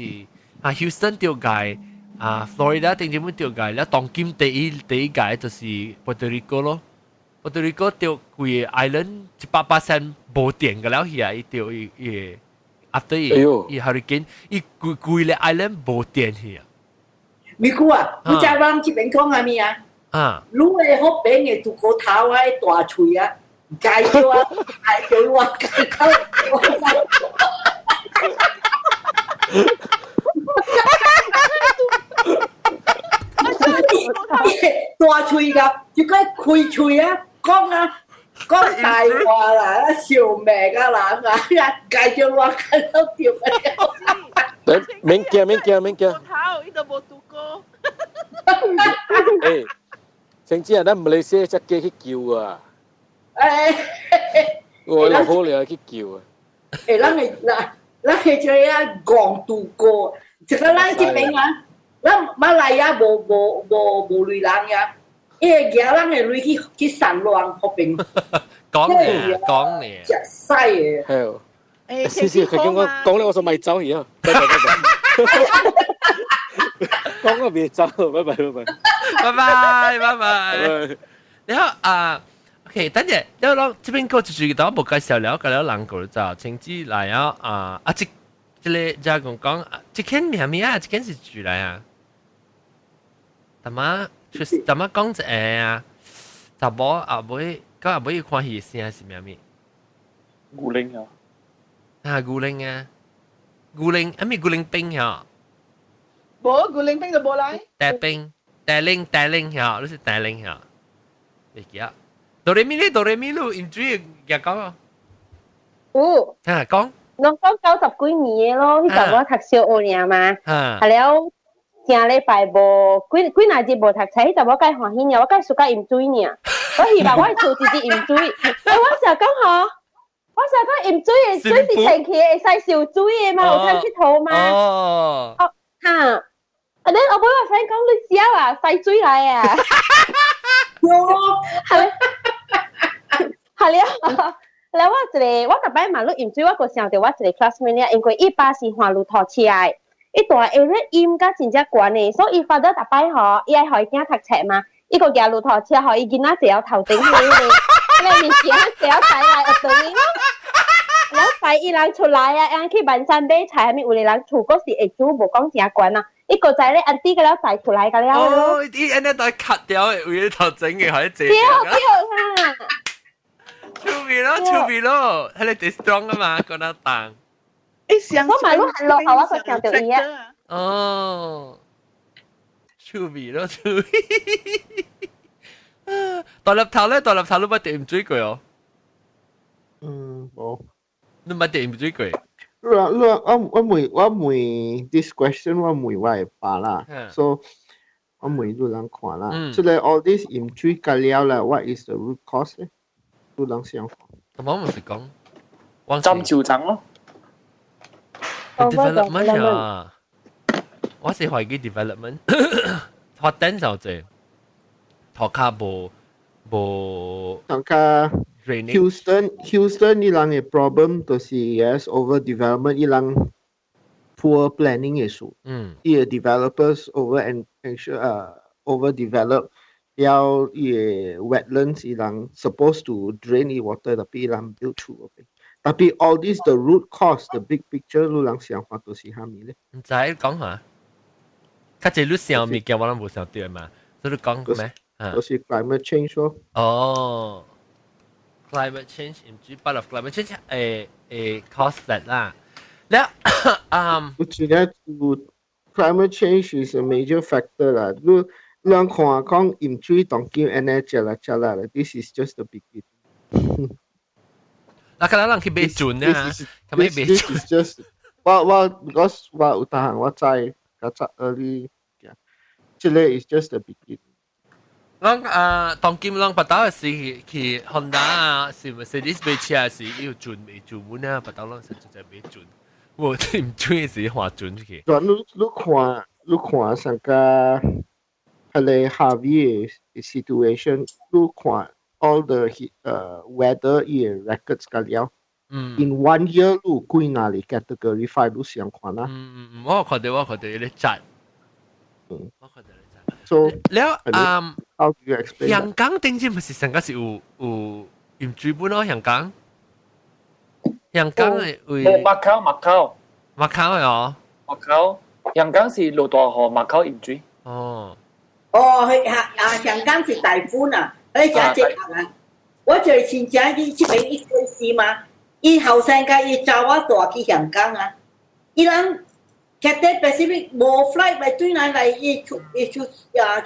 A: Houston 掉界。Florida 定點樣掉界咧？當今第一界就是 Puerto Rico 咯 ，Puerto Rico 掉貴 island 100%冇電嘅了，而係掉伊 after 伊 hurricane 伊貴咧 island 冇電去啊。
H: 咪估啊，你再往這邊講係咩啊？你係好邊嘅獨個頭啊，大喙啊，介咗啊，介咗我介咗。大嘴噶，要該開嘴啊，講大話啦，笑命啊啦，一介咗我介到掉嘅。
E: 免驚。
I: 頭，呢度冇讀過。
E: 誒，甚至係咱馬來西亞隻雞去叫啊！我老好嚟去叫啊！
H: 誒，咱係做啊講度過，這個咱這邊啊。咱馬來亞無雷人呀，因為驚咱嘅雷去散亂嗰邊。
A: 講你，
H: 食屎嘅。
E: 係。是，佢叫我講咧，我就咪走而家。講個別走，拜拜。
A: 然後OK，等陣，然後這邊個就是到冇介紹了，介紹人個就甚至嚟啊這裡就講這間咩咩啊？這間是住嚟啊？但嘛講一啊，就冇咁要看戲先係咩咩？
J: 古靈啊！
A: 古靈啊！古靈啊咩古靈冰呀？
I: 冇古靈冰就冇嚟。
A: 大靈呀，你是大靈呀？未記啊？哆來咪咯，唔注意嘅講啊。講。
C: 我講90幾年咯，迄陣我讀小學爾嘛，係了，正禮拜無幾若日無讀冊，迄陣我介歡喜爾，我介暑假飲水爾，我希望我厝直接飲水，我成日講嗬，我成日講飲水嘅水是長期會使燒水嘅嘛，有通佚佗嘛，啊，你我每個 friend 講你笑啊，使水來啊，係了。แล้ว我特別問你飲水，我個想到我一個 classmate 咧，因為伊爸是環路拖車嘅，伊大下咧音甲真正懸嘅，所以伊發得特別嗬，伊係可以驚讀冊嘛，伊個行路拖車可以囡仔坐頭頂去咧，你面前坐仔來學對咯，แล้วไป伊人出來啊，人去萬山買菜，係咪有個人厝嗰時會煮，無講正懸啊。伊個仔咧，安啲個了帶出來個了。
A: 哦，啲安尼都cut掉嘅，為頭整嘅，可以借。
C: 對哈。
A: 出面咯，係你哋 strong 啊嘛，講得當。
C: 我買落係落後啊，佢強調伊啊。
A: 哦，出面。大粒頭你咪點追佢哦？
K: 冇。
A: 你咪點追佢？
K: 我每 this question 我會把啦，so 我每都人看啦。所以 all this 鹽水加了啦 ，what is the root cause 咧？都人想法。
A: 咁我咪是講，
J: 針潮漲咯。
A: development 啊，我是懷疑 development 發展就係托卡無
K: 托卡。Houston 伊人嘅 problem 就是 yes over development 伊人 poor planning 嘅數，伊個 developers over develop， 了伊個 wetlands 伊人 supposed to drain 伊 water， 但係伊人 build through， 但係 all this the root cause the big picture 你人想法都是蝦米咧？
A: 唔知講下，較濟你想物件我諗冇想對嘛，所以你講咩？
K: 就是 climate change 咯。
A: 哦。climate change in part of climate change cause that 啦。แล้ว
K: 我覺得 climate change is a major factor 啦。你人看講鹽水當今安尼食啦，this is just the beginning。
A: 嗱，可能人去買船啊，咁咪買船。
K: This is just because 我有當行我知early，即係 is just the beginning。
A: 當今人不到是去 Honda 啊，是 Mercedes 買車是要轉未轉滿啊，不到人實在買轉，我唔中意是換轉去。
K: 你看成個係你 Harvey 嘅 situation， 你看 all the weather 嘅 records 㗎了。In 1 year 你幾哪裡 category 5你想看啦？
A: 我看到有啲窄。我看到。
K: So
A: แล้ว
K: how do you explain
A: 香港頂陣唔是成個是有鹽水本咯，香港係會
J: 麥考
A: 嘅哦，
J: 香港是落大雨麥考鹽水。
H: 香港是大風啊，你真正啊！我就係前陣啲出邊一件事嘛，伊後生家伊找我大去香港啊，伊人。Cathay Pacific 冇 flight 咪對嚟嚟伊出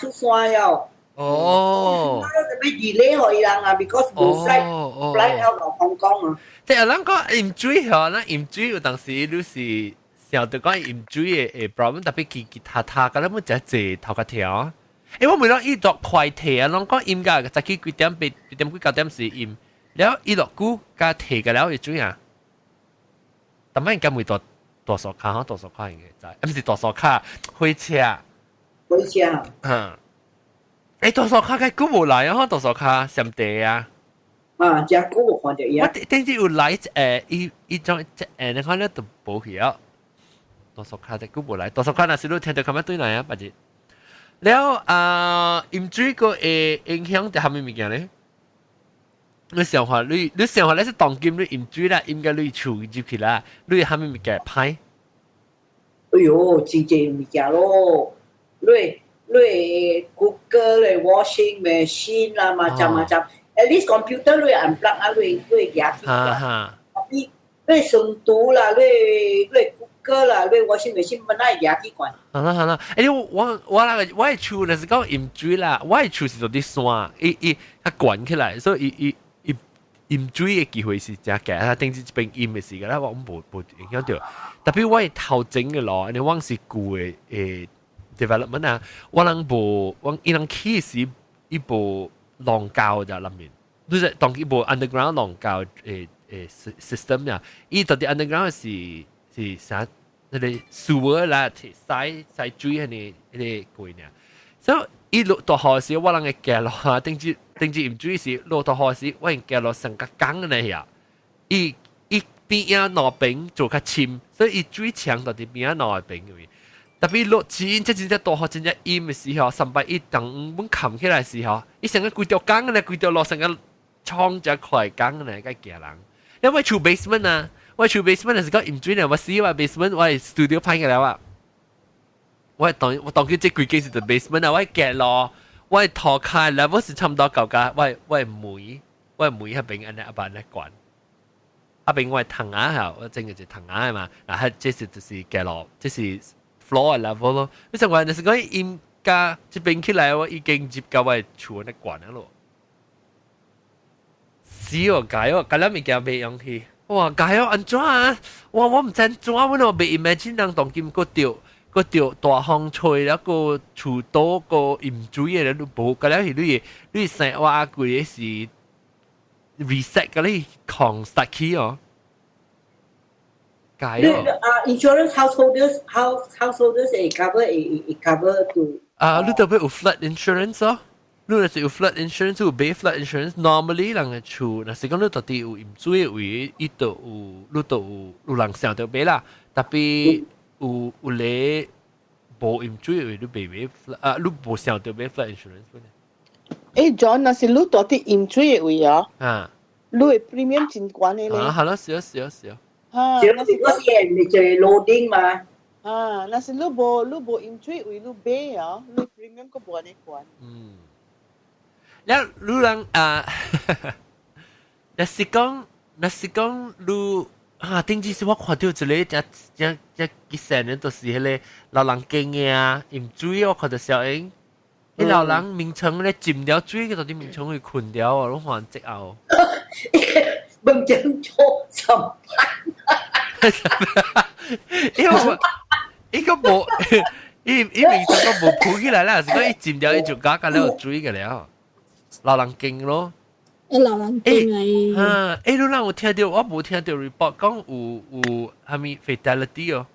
H: 山了。哦。咪 delay 可以人啊 ，because 冇 flight out of Hong Kong 啊。
A: 即係人講鹽水嗬，咱鹽水有當時你是想到講鹽水嘅 problem， 特別佢他咁樣冇只隻頭殼條。我每當伊落快提啊，人講鹽㗎，早起幾點8點幾9點是鹽，然後伊落股加提嘅了會點啊？但係應該唔會多。多數卡應該就係，唔是多數卡，火車。多數卡嘅久冇來啊，多數卡上地啊。
H: 真久冇看到伊。
A: 我頂住有來伊種你看咧都冇去啊。多數卡就久冇來，多數卡那時都聽到咁樣對來啊，不知。แล้ว鹽水個影響就係咩物件咧？你想下你是當今你鹽水啦，應該你厝入去啦，你係咩物件歹？
H: 哎呦，真濟物件咯，你 Google 你 washing machine 啦，macam-macam。At least computer 你 unplug 啊，你夾起㗎。你順圖啦，你 Google 啦，你 washing machine 乜嘢夾起關？
A: 係啦，我係厝那是講鹽水啦，我係厝是做啲山，佢滾起來，所以鹽水嘅機會是真嘅，他頂住一邊鹽嘅時間啦，我冇影響到。特別我係頭整嘅咯，你往是舊嘅development 啊，我伊人起時一部廊教就裡面，你係當一部 underground 廊教system 啊，伊到啲 underground 是啥？你哋 sewer 啦，洗水係你貴呢，所以伊落大雨時，我人嘅腳落啊，頂住鹽水時落大雨時，我人腳落成個缸嚟呀，伊邊啊內邊做較深，所以伊水牆到啲邊啊內邊嘅。特別落真正大雨真正陰嘅時候，上擺伊當本冚起來時候，伊成個規條缸咧，規條落成個倉只塊缸咧，該驚人。因為住 basement 啊，我住 basement 係講唔轉啊，我試話 basement 我係 studio 拍嘅啦啊，我當佢即係幾時就 basement 啊，我係夾咯，我係拖開 level 是差唔多夠㗎，我係妹係俾人阿爸咧管，阿俾我係藤牙嚇，我整嘅就藤牙係嘛，嗱係即係就是夾咯，即係 floor level 咯，你成個人係講應家這邊起來我已經接到我厝咧管啊咯。是哦，解哦，咁樣物件未用去。哇，解哦，安怎啊？我唔知安怎，我都未 imagine 人當今個條大風吹แล้ว個厝多個鹽水嘅都冇，咁樣你成話佢是 reset 嗰啲抗 start key 哦。解哦。
H: Insurance householders cover to。
A: 你特別有 flood insurance 哦。如果是有 flood insurance 有買 flood insurance normally 人嘅厝，若是講你到底有鹽水嘅位，伊就有人想到買啦，特別有咧無鹽水嘅位你買你無想到買 flood insurance 本。
I: John， 若是你到底鹽水嘅位
A: 啊，
I: 你嘅 premium 真高嘅咧。
A: 係咯，是。
H: 嗰時咪就 loading 嘛。
I: 若是你無鹽水位你買啊，你 premium 個無咁高。
A: แล้วรู้ลังแต่สิกงรู้定之是我看到一個只幾成年都是迄個老人經嘅飲水我看到小英，迄老人眠床咧浸了水，佢到底眠床會困了啊，攏還積拗。
H: 問清楚審判。
A: 伊個無，伊眠床個無鋪起來啦，是講伊浸了伊就加了水嘅了。老人經咯，
F: 老人經啊！
A: 你讓我聽到，我冇聽到 report 講有係咪 fatality 哦，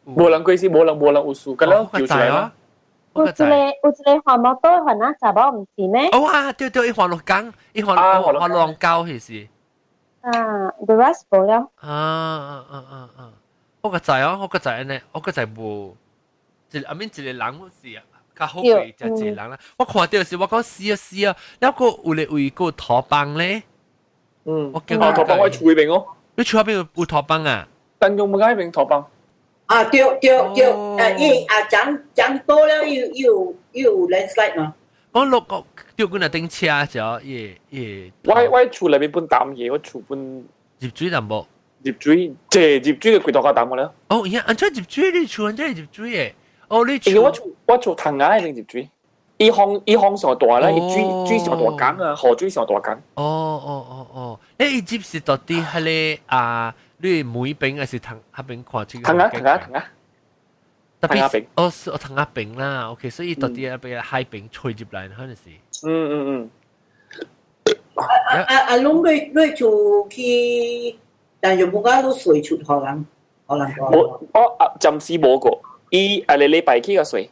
J: 冇人過世，冇人有事，咁樣叫出來啦。
C: 有一個黃毛多可能查某唔是咩？
A: 對，一黃綠江，一黃浪高係是。
C: the rest 冇了。
A: 我個仔哦，我個仔冇，一個人好似啊。較好嘅就係人啦，我看到時我講試啊，แล้ว個有咧位個托邦咧，
J: 我見托邦我厝嗰邊哦，
A: 你厝嗰邊有托邦啊？
J: 但用唔解邊托邦？
H: 對，漲多了又 landslide 嘛。
A: 我落個掉嗰架頂車就耶。
J: 我厝裏邊本淡嘢，我厝本
A: 入水淡冇？
J: 入水嘅幾多個淡嘅咧？
A: 哦，安怎入水？你厝安怎入水嘅？
J: 我做藤牙定入水，伊行上大啦，伊水上大間啊，河水上大間。
A: 你接是到底係咧你每邊還是藤下邊看出？
J: 藤牙。藤牙餅。
A: 藤牙餅啦 ，OK， 所以到底係邊海餅吹入來可能是。
H: 龍你做去，但係冇講都水出可能講。
J: 我暫時冇過。伊禮拜去個水，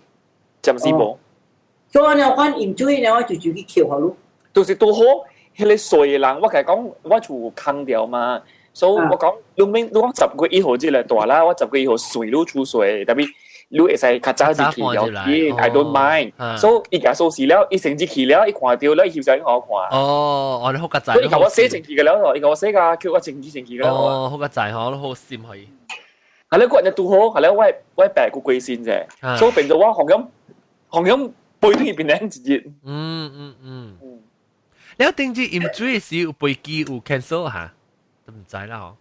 J: 暫時冇。
H: 所以我看鹽水呢，我就去橋下咯。
J: 就是都好，迄個水人，我其實講我住坑掉嘛，所以我講你講10月1號之類大啦，我10月1號水都出水，特別你會使較早啲去了解 ，I don't mind。所以伊假數時了，伊成績去了，伊看到了，伊翕相好看。
A: 我哋好個仔。
J: 所以伊甲我寫成績嘅了，伊甲我寫個叫我成績嘅了。
A: 好個仔，我都好閃佢。
J: 係咧，個人就拄好，係咧，我白個貴先啫，所以變咗我紅飲背都要變靚一日。
A: 你有定住鹽水時有飛機有 cancel 嚇，都唔知啦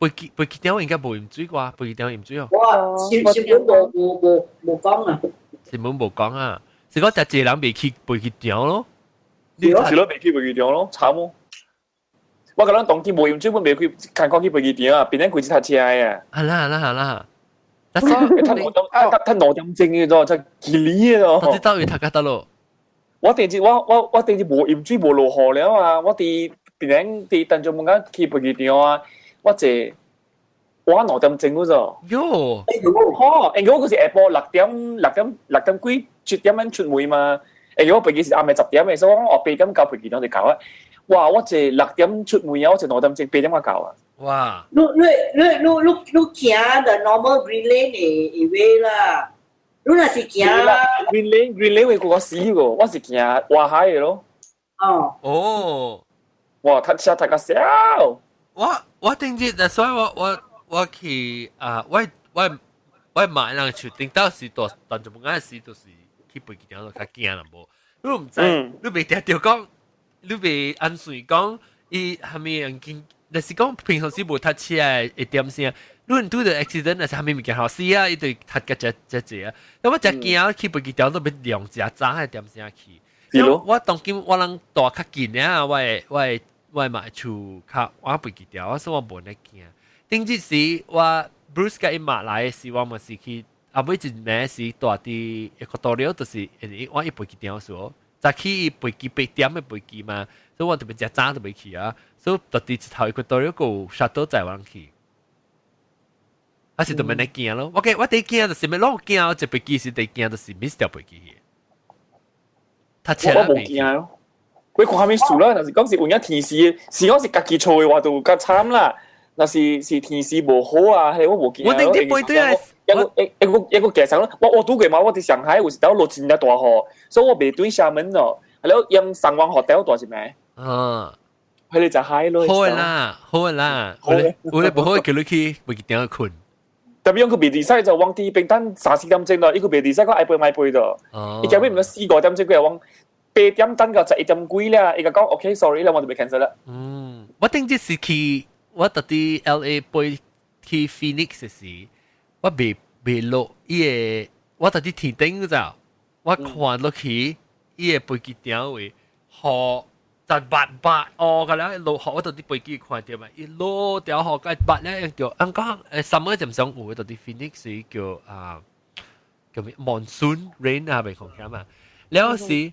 A: 嗬。飛機點應該冇鹽水啩？飛機點鹽水哦？
H: 新聞冇講啊。
A: 新聞冇講啊，是講就係人未去飛機點咯。
J: 是咯，未去飛機點咯，慘喎。我覺得當天冇鹽水本未去看講去飛機點啊，變咗佢只搭車啊。
A: 係啦。
J: 他攞點正嘅啫，就吉利嘅咯。
A: 到底走去睇下得咯。
J: 我定住冇鹽水冇落河了啊！我哋變咗哋等咗冇間去飛機點啊！我攞點正嘅啫。
A: 喲，
J: 如果嗰時下晡6點幾7點出門嘛，如果飛機是啱咪10點嘅，所以我8點到飛機點就搞啊！哇！我6點出門啊，我攞點正8點我搞啊！
A: 哇！
H: 你行的 normal green lane 嘅位啦，你若是行啦
J: green lane 會過死個，我是行外海嘅咯。
A: 哦，
J: 哇！睇下睇下笑。
A: 我定住，所以我去我買人就頂到時多，但就冇啱時就是去飛機場度較驚啦無。你唔知，你未聽到講，你未按隨講，伊係咪人見？但是講平常時無搭車會點先？你唔拄到 accident 係係咪物件好死啊？伊對搭個只。咁我只驚去飛機場都要兩隻早係點先去？我當今我人大較近啊，我買厝較我飛機場，所以我無咧驚。頂日時我。Bruce 甲伊馬來時，我嘛是去後尾一暝時住佇一個道了，就是我一飛機場數，早起飛機8點嘅飛機嘛，所以我特別早就未去啊，所以就佇一頭一個道了個 shuttle 載我去，是就咪嚟驚咯。我第驚就是咪攞驚，我一飛機是第驚就是 miss 掉飛機嘅。他車
J: 我冇驚咯，佢看咩數啦？但是講是有影天時，是講是家己錯嘅話就較慘啦。那是天時無好啊，係我無見。
A: 我頂啲背對啊，
J: 一個夾上咯。我拄過嘛，我喺上海有時到落真係大雨，所以我未對廈門咯。係咯，用上灣學掉大隻咩？佢哋就嗨咯。
A: 好啦，我哋唔好叫你去飛機場困。
J: 特別用佢別地西就往啲冰單3-4點鐘咯，呢個別地西個愛背買背度。你叫咩唔係4個點鐘，佢又往8點等個11點幾啦，伊個講 OK，sorry 啦，我就未 cancel 啦。
A: 我頂啲是去。我特啲 LA 飛去 Phoenix 時，我未落伊個，我特啲天頂嗰陣，我看落去伊個飛機場位，雨就白個啦，落雨我特啲飛機看到嘛，伊落條雨個白咧叫，講summer 就唔想有，特啲 Phoenix 叫咩 monsoon rain 啊，咪講起嘛，แล้ว時。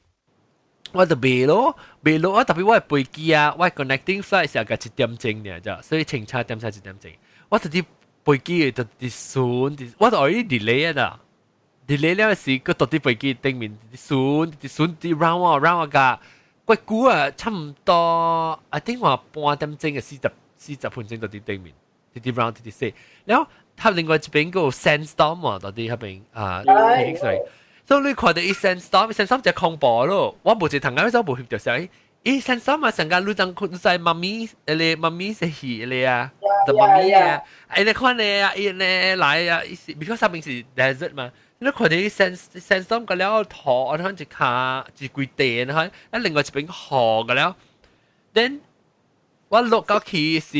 A: 我就未咯，我特別我係飛機啊，我係 connecting flight 時候嘅1點鐘嘅啫，所以清查點1點鐘。我特啲飛機就啲順，我就 already delay 啦 ，delay 了時個特啲飛機頂面啲順 round 個，貴估啊，差唔多，I think 話半點鐘嘅40分鐘到啲頂面，啲 round 啲死，然後他另外一邊個 sandstorm 啊，到啲嗰邊sorry。所以你看到伊 sandstorm 就恐怖咯。我無一堂嗰陣無翕到曬，伊 sandstorm 啊，成個你當困在媽咪是戲咧啊，就媽咪啊，你看咧啊，伊咧來啊，because 上面是 desert 嘛，你看到伊 sandstorm 個了土，我睇一卡一規地呢，喺另外一邊河個了 ，then 我落到去時，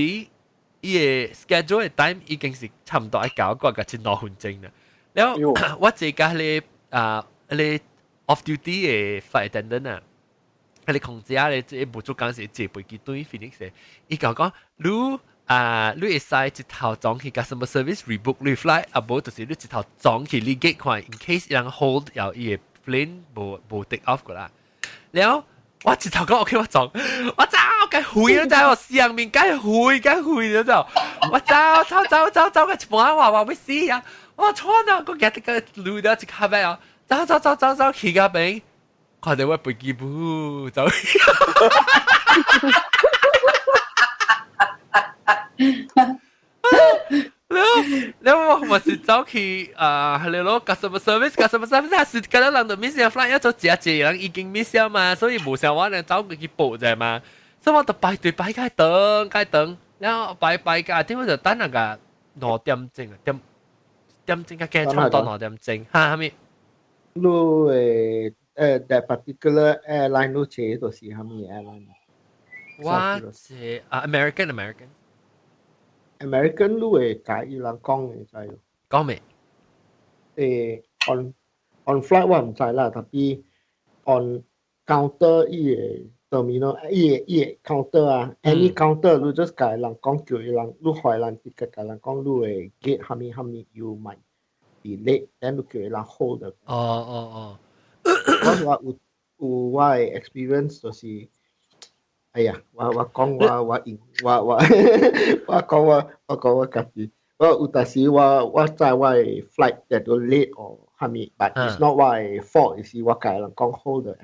A: 伊嘅 schedule 嘅 time 已經是差唔多9個12分鐘啦。แล้ว我自家咧。你 off duty 嘅 flight attendant 啊，你空姐咧即係冇做工時坐飛機對 Phoenix 嘅，伊講你會使一頭裝去 customer service rebook 你 flight，啊無就是你一頭裝去你 gate 看 ，in case 人 hold 有伊嘅 plane 無 take off 個啦。แล้ว我一頭講 OK 我裝，我走該飛都在我上面，該飛咗就，我走個一半話要死啊！我錯啦，我夾啲個路到一卡咩啊？走去嗰邊，看到我飛機步走。แล้ว我是走去係你攞 customer service 係是嗰啲人就 miss 咗 flight，一早謝人已經 miss 咗嘛，所以冇想我哋走去報啫嘛，所以我就排隊排開等，然後排嘅，點解就等那個2點鐘啊？點鐘嘅機差唔多2點鐘，嚇係咪？
K: 你that particular airline 你坐到是乜嘢 airline？
A: 我是American。
K: American 你會解伊人講嘅知咯？
A: 講咩
K: ？on flight 我唔知啦，特別 on counter 伊個 terminal 伊個 counter 啊 ，any counter 你 just 解人講叫伊人，你開人直接解人講你會 get 蝦米要買 delay， then 你叫伊人 hold 的。我有experience 就是。哎呀，我講我家己，我有當時我在我 flight that was late or 蝦米 ，but it's not my fault，是我家人講 hold 的。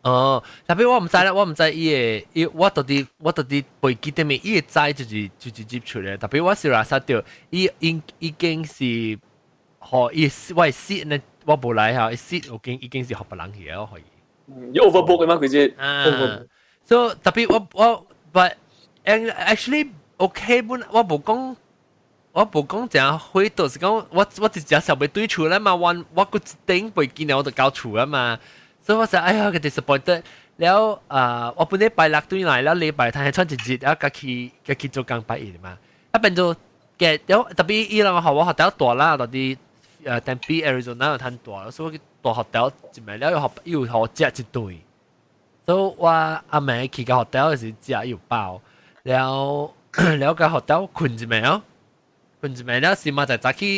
A: 特別我唔知啦，我唔知伊我到底飛機頂面伊個載就直接出嚟，特別我是拉薩掉，伊已經是和伊我 seat 呢，我冇來嚇 ，seat 已經是學別人去咯，可以。
J: overbook 嘅嘛佢只。
A: So 特別我 but actually OK 本我冇講。我冇講正灰，就是講我直接想要對厝啦嘛，我個頂背見了我就交厝啦嘛，所以我就哎呀個 disappointed。แล้ว我本來拜六對來แล้ว禮拜天係穿一日，แล้วก็做工拜一嘛，一變做嘅แล้ว特別伊朗我學校大啦，到啲Tempe Arizona 有攤大，所以大學校一埋แล้ว又學食一對，所以我阿妹去個學校嗰時食又飽，แล้ว個學校困一埋咯。คุณจะไม่ได้สิมาจากที่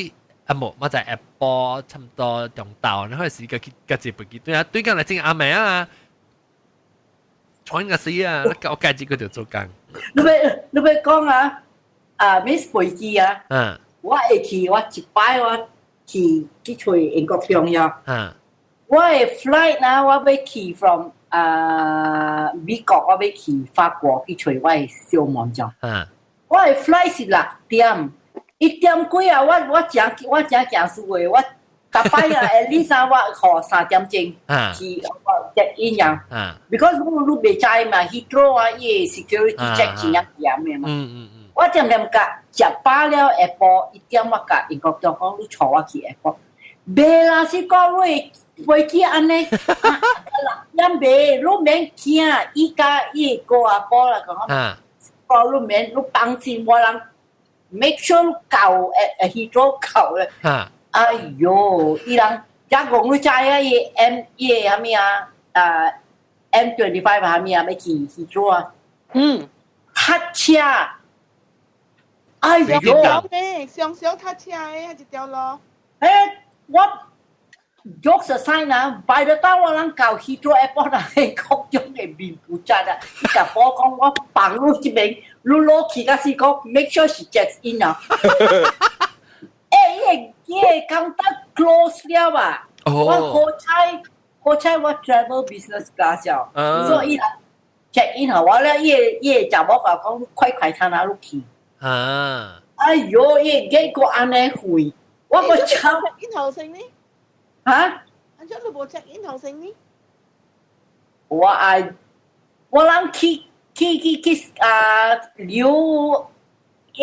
A: หมดมาจากแอปเปิลทำตัวตรงเต่าแล้วก็สิก็จะไปกินด้วยกันเลยจริงอาแม่ชอนกันสิแล้วก็เอาไก่จีก็เดี๋ยว做กัน
H: 你要講Miss 飛機我會去我一擺我去去英國中央我的 flight 我要去 from 美國我要去法國去找我的小妹將我的 flight 是6點1點幾我真驚死嘅，我大擺at least 我學3點鐘去check in because 你未知嘛 Heathrow 伊 security check 真係嚴嘅嘛，我點甲食飽了 airport 1點我甲英國長講你帶我去 airport， 袂啦是講你飛機安尼，6點袂，你免驚，伊甲伊個阿婆啦講，你免你放心我人。make sure 夠Heathrow 夠咧，哎喲，伊人一講你知伊蝦米M25蝦米要去 Heathrow塞車，哎喲，
I: 上少塞車嘅一條路，
H: 我喐實曬by the time 我人到 Heathrow Airport 國中嘅面不雜伊甲我講我放你一邊。你攞去嗰時講 make sure she checks in 伊個counter close 了我好彩我 travel business class 所以伊 check in 我咧伊就我講快睇下你去哎喲伊個安尼會我個 check
I: in 後成呢
H: 安
I: 怎你冇 check in 後成呢
H: 我人去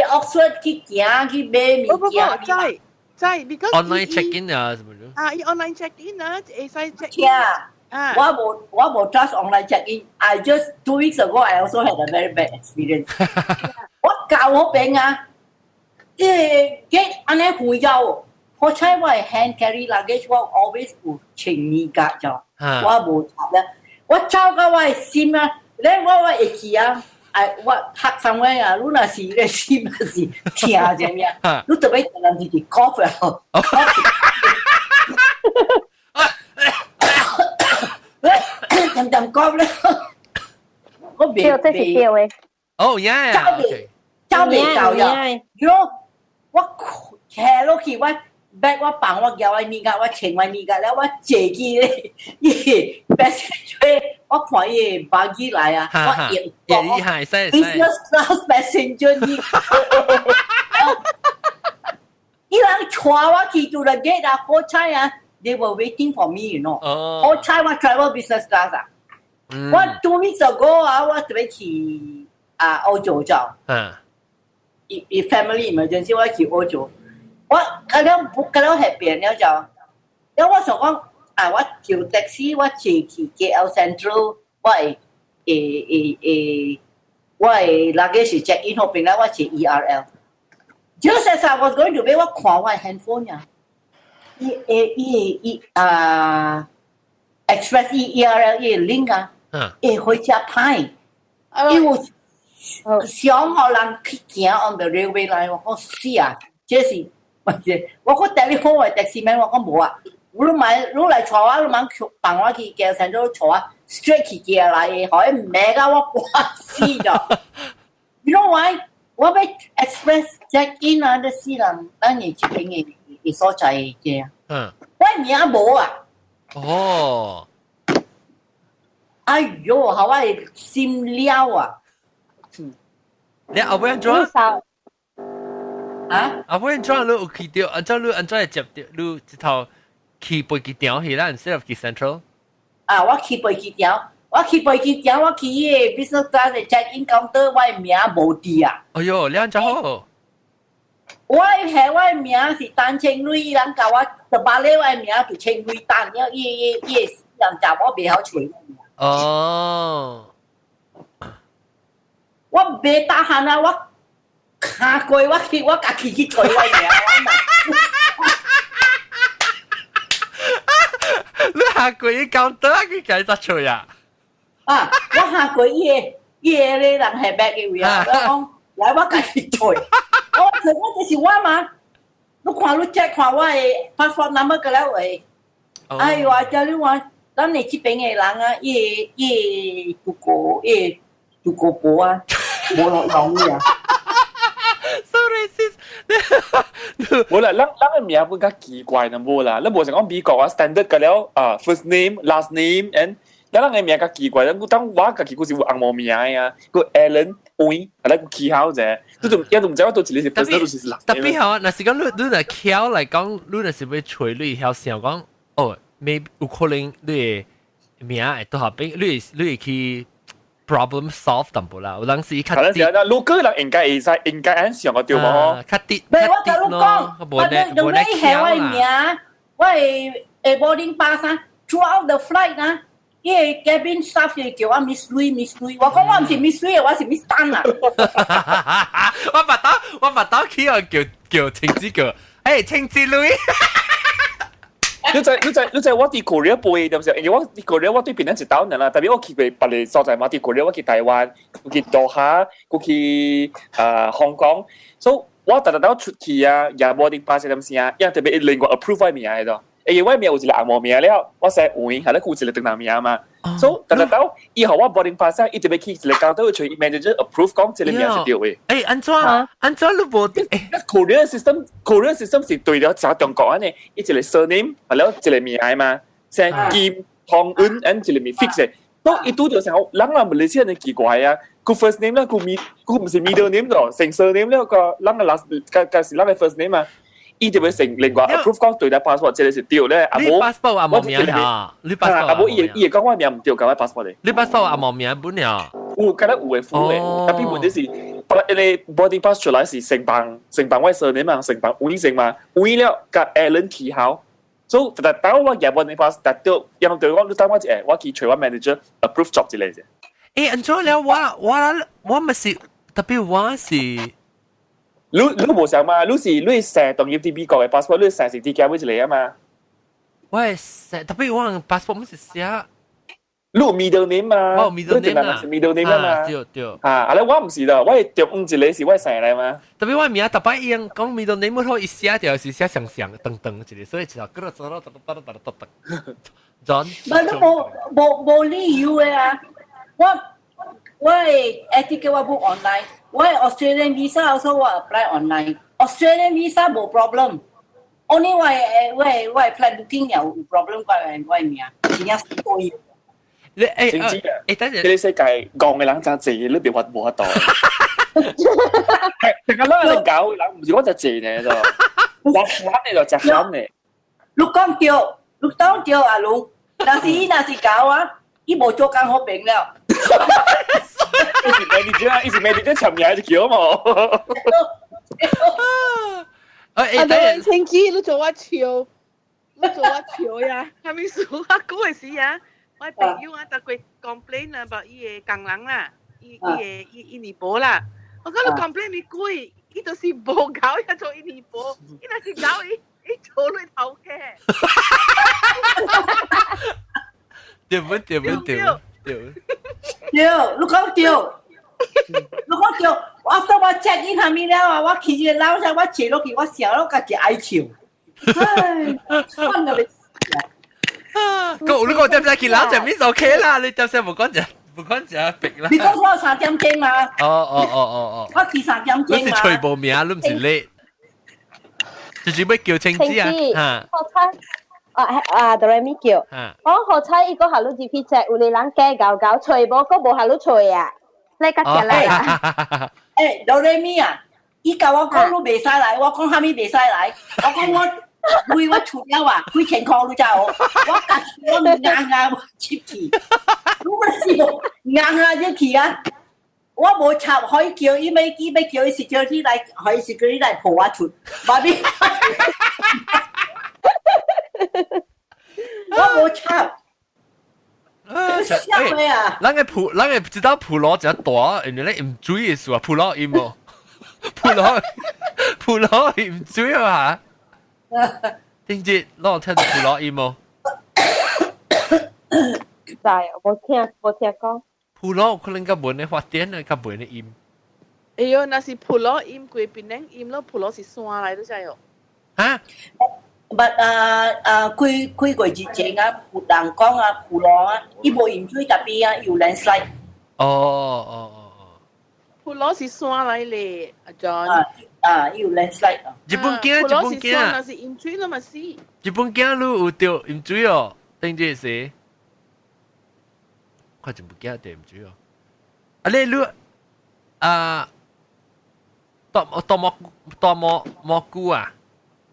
H: Oxford 去行去買物件。
I: 在 because
A: online check in 什麼
I: 伊 online check in 會使 check in。
H: 我冇 trust online check in。I just 2 weeks ago I also had a very bad experience。我教嗰邊安尼會有，好彩我係 hand carry luggage，我 always 有穿衣架咗，我冇插咧，我抄到我係心咧我會記我讀上位你若是咧心是聽啫咩？你特別人自己 cough 了，點 cough 咧？我未
C: 這是對嘅。
A: 哦呀，
H: 走未夠呀！如果我騎落去我。back 我放我交我物件，我穿我物件了，我坐機咧，伊 passenger 我看伊巴機來我也
A: 厲害
H: ，business class passenger 伊人帶我去 to the gate 好彩they were waiting for me you know， 好彩我 travel business class 我 2 weeks ago 我特別去歐洲咗，family emergency 我去歐洲。我嗰啲係變咗就，因為我想講我叫 taxi 我坐去 KL Central， 我係luggage check in 後邊咧，我坐 ERL。Just as I was going to be， 我看我 handphone Express ERL link 回家派，因為想學人去行 on the railway line， 我講是這是。我個 telephone 係taxi man， 我講冇你嚟坐你猛放我去叫成都坐straight 去叫嚟，可以唔咩㗎？我掛死咗。You know why？ 我俾 express check in 啲私人等於接應嘅所在嘅。我名冇
A: 哦。
H: 哎呦，好係心了
A: 你後邊做
H: 啊！
A: 我安怎你有去到？安怎你安怎會接到？你一頭去飛機場去啦 ，instead of 去 Central。
H: 我去飛機場，我去飛機場，我去迄個 business class 嘅 check in counter，我嘅名無佇啊。
A: 哎呦，你安怎好？
H: 我嘅名是單千瑞，人甲我18歲，我嘅名就千瑞單，因為伊人家我袂曉找。
A: 哦。
H: 我袂打閒啊！我下過我家己去找我名，
A: 你下過伊講得佢計得出呀？
H: 啊！我下過伊個咧人係白嘅位啊！我講來我家己找，我就是我嘛！你看你 check 看我嘅 passport number 個了喂！哎呦！我叫你話，咱哋這邊嘅人啊，伊住個波啊！冇容易啊
A: ！So racist
J: 冇啦，咱嘅名本較奇怪啦，冇啦，咱無像講美國啊 standard 嘅了啊 first name last name and 咱嘅名較奇怪，當我家己嗰時有紅毛名啊，個 Alan 喂，係啦個記號啫，都仲有唔知我到時你是 first name 都是 last name。
A: 特別好，若是講你若巧嚟講，你若是要找你曉想講，哦，maybe 有可能你嘅名會都合併，你會去。problem solve 淡薄啦，有陣時較啲。
J: 如果人應該會使，應該按上個對冇？
A: 較啲。
H: 唔係我甲你講，我係我名，我係 boarding pass 啊 ，throughout the flight 啊，伊個 cabin staff 就叫我 Miss Louis，Miss Louis，我講我唔是 Miss Louis，我是 Miss Tan 啊。
A: 我唔到起我叫青子叫，青子 Louis。
J: 你在我啲 Korea 背點先？因為我啲 Korea 我對邊一直島人啦，特別我去別個所在嘛，啲 Korea 我去台灣，我去多哈，我去香港，所以我特登出去啊，也冇啲巴士點先啊，因為特別另外 approve 名喺度，因為名有一個紅毛名了，我寫換，係咧顧一個東南名嘛，所以特登以後我 boarding pass 一直要去一個交到去 manager approve 講這個名是對嘅。
A: 安怎你冇
J: ？Korean system 是對了，就中國呢，一個 surname 係了一個名嘛，成金唐恩安一個名 fix 嘅，都一度就成好，人啦馬來西亞人奇怪啊，佢 first name 啦，佢唔是 middle name 咗，成 surname 咧個人嘅 last 個是人嘅 first name 嘛。伊就會成另外 approve 講對你 passport 即係是對咧，
A: 你 passport 阿毛名嚇，你 passport
J: 阿冇伊講我名唔對，咁我 passport 嚟。
A: 你 passport 阿毛名本呀？
J: 有，覺得有嘅副嘅，特別問題是，你 boarding pass 出來是成班我 surname 嘛，成班會成嘛，會了個 Alan 記號，所以但係我入 boarding pass，但係因對我等我我去隨我 manager approve job 之類啫。
A: 安怎了我咪是特別我是。
J: 你冇想嘛？你寫同業啲美國嘅 passport， 你寫是啲交俾一個啊嘛。
A: 我係寫，特別我 passport 唔是寫。
J: 你有 middle name 嘛？
A: 哦 middle name 啊
J: ，middle name 啊嘛。
A: 對。
J: 啊，我唔是啦，我係中一個是我寫嚟嘛。
A: 特別我名特別一樣講 middle name，好一寫條是寫上等一個，所以就嗰度John。
H: 冇理由嘅啊！我係 etiquette 我 book online。我 Australian visa also 我 apply online. Australian visa 冇 problem. Only 我 flight booking 有 problem 我名，真係多嘢。
J: 你等陣，呢世界講嘅人真係你別話冇得到。係，但係你搞人唔是我就謝你咯，食慳你就食慳你。
H: 你講對阿龍，但是搞啊，伊冇做工好平了。
J: 一時 manager 尋日就叫我。
I: 對，青子，你做我笑呀？係咪數啊？嗰個時啊，我朋友啊，特佢 complain 啊，about 伊個工人啦，伊尼波啦。我講你 complain 你貴，伊就是冇搞一做伊尼波，伊那是搞伊做你頭嘅。
A: 對，
H: 你講對，我當我 check in 下面了啊，我企住樓上，我坐落去，我笑到家己愛笑。唉，慘啊你！
A: 你講點解去樓上面就 OK 啦？你點解唔講就逼啦？
H: 你講我3點鐘嘛？
A: 哦，
H: 我去3點鐘嘛？
A: 你是隨報名，你唔是叻。就是要叫青子啊！
C: 哆來咪叫，我好彩伊個下路 GP 隻，有啲人假搞搞，吹波個無下路吹啊，你個嘅啦。
H: 哆來咪啊，伊甲我講你袂使來，我講蝦米袂使來，我講为我除了啊，几千块你知道？我家己我硬我切去，我是硬这去啊！我无插可以叫伊要叫伊 security 来，可以 security 来抱我出，妈咪，我无插。笑咩啊？
A: 咱嘅知道普羅就大，人哋咧唔注意數啊，普羅音喎，普羅唔注意啊，點知攞聽到普羅音喎？
C: 知啊，冇聽講。
A: 普羅可能個門嘅發展啊，個門嘅音。
I: 哎呦，那是普羅音貴邊能音咯，普羅是山嚟都知哦。
A: 啊
H: ？But 幾個之前啊，有人講啊，普羅啊，伊無淹水特別啊，有 landslide。
I: 普羅是山嚟咧，阿 John。
H: 有 landslide 啊。
A: 日本驚，
I: 普羅是山，那是淹水咯嘛是。
A: 日本驚路有掉淹水哦，等陣時。快就不驚掉淹水哦。啊你路多蘑菇啊？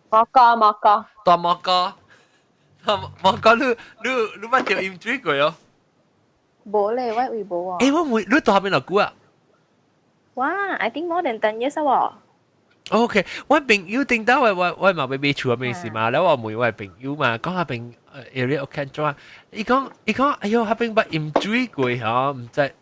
C: 蘑菇。
A: 大蘑菇，你捌钓鹽水過哦？
L: 冇咧，我會冇喎。
A: 我你到邊度估啊？
L: 哇 ，I think more than 10 years 喎。
A: OK，我朋友聽到我嘛被處咩事嘛，แล้ว我問我朋友嘛，講下邊area 我看咗啊，伊講，哎呦，下邊捌鹽水過嗬，唔知。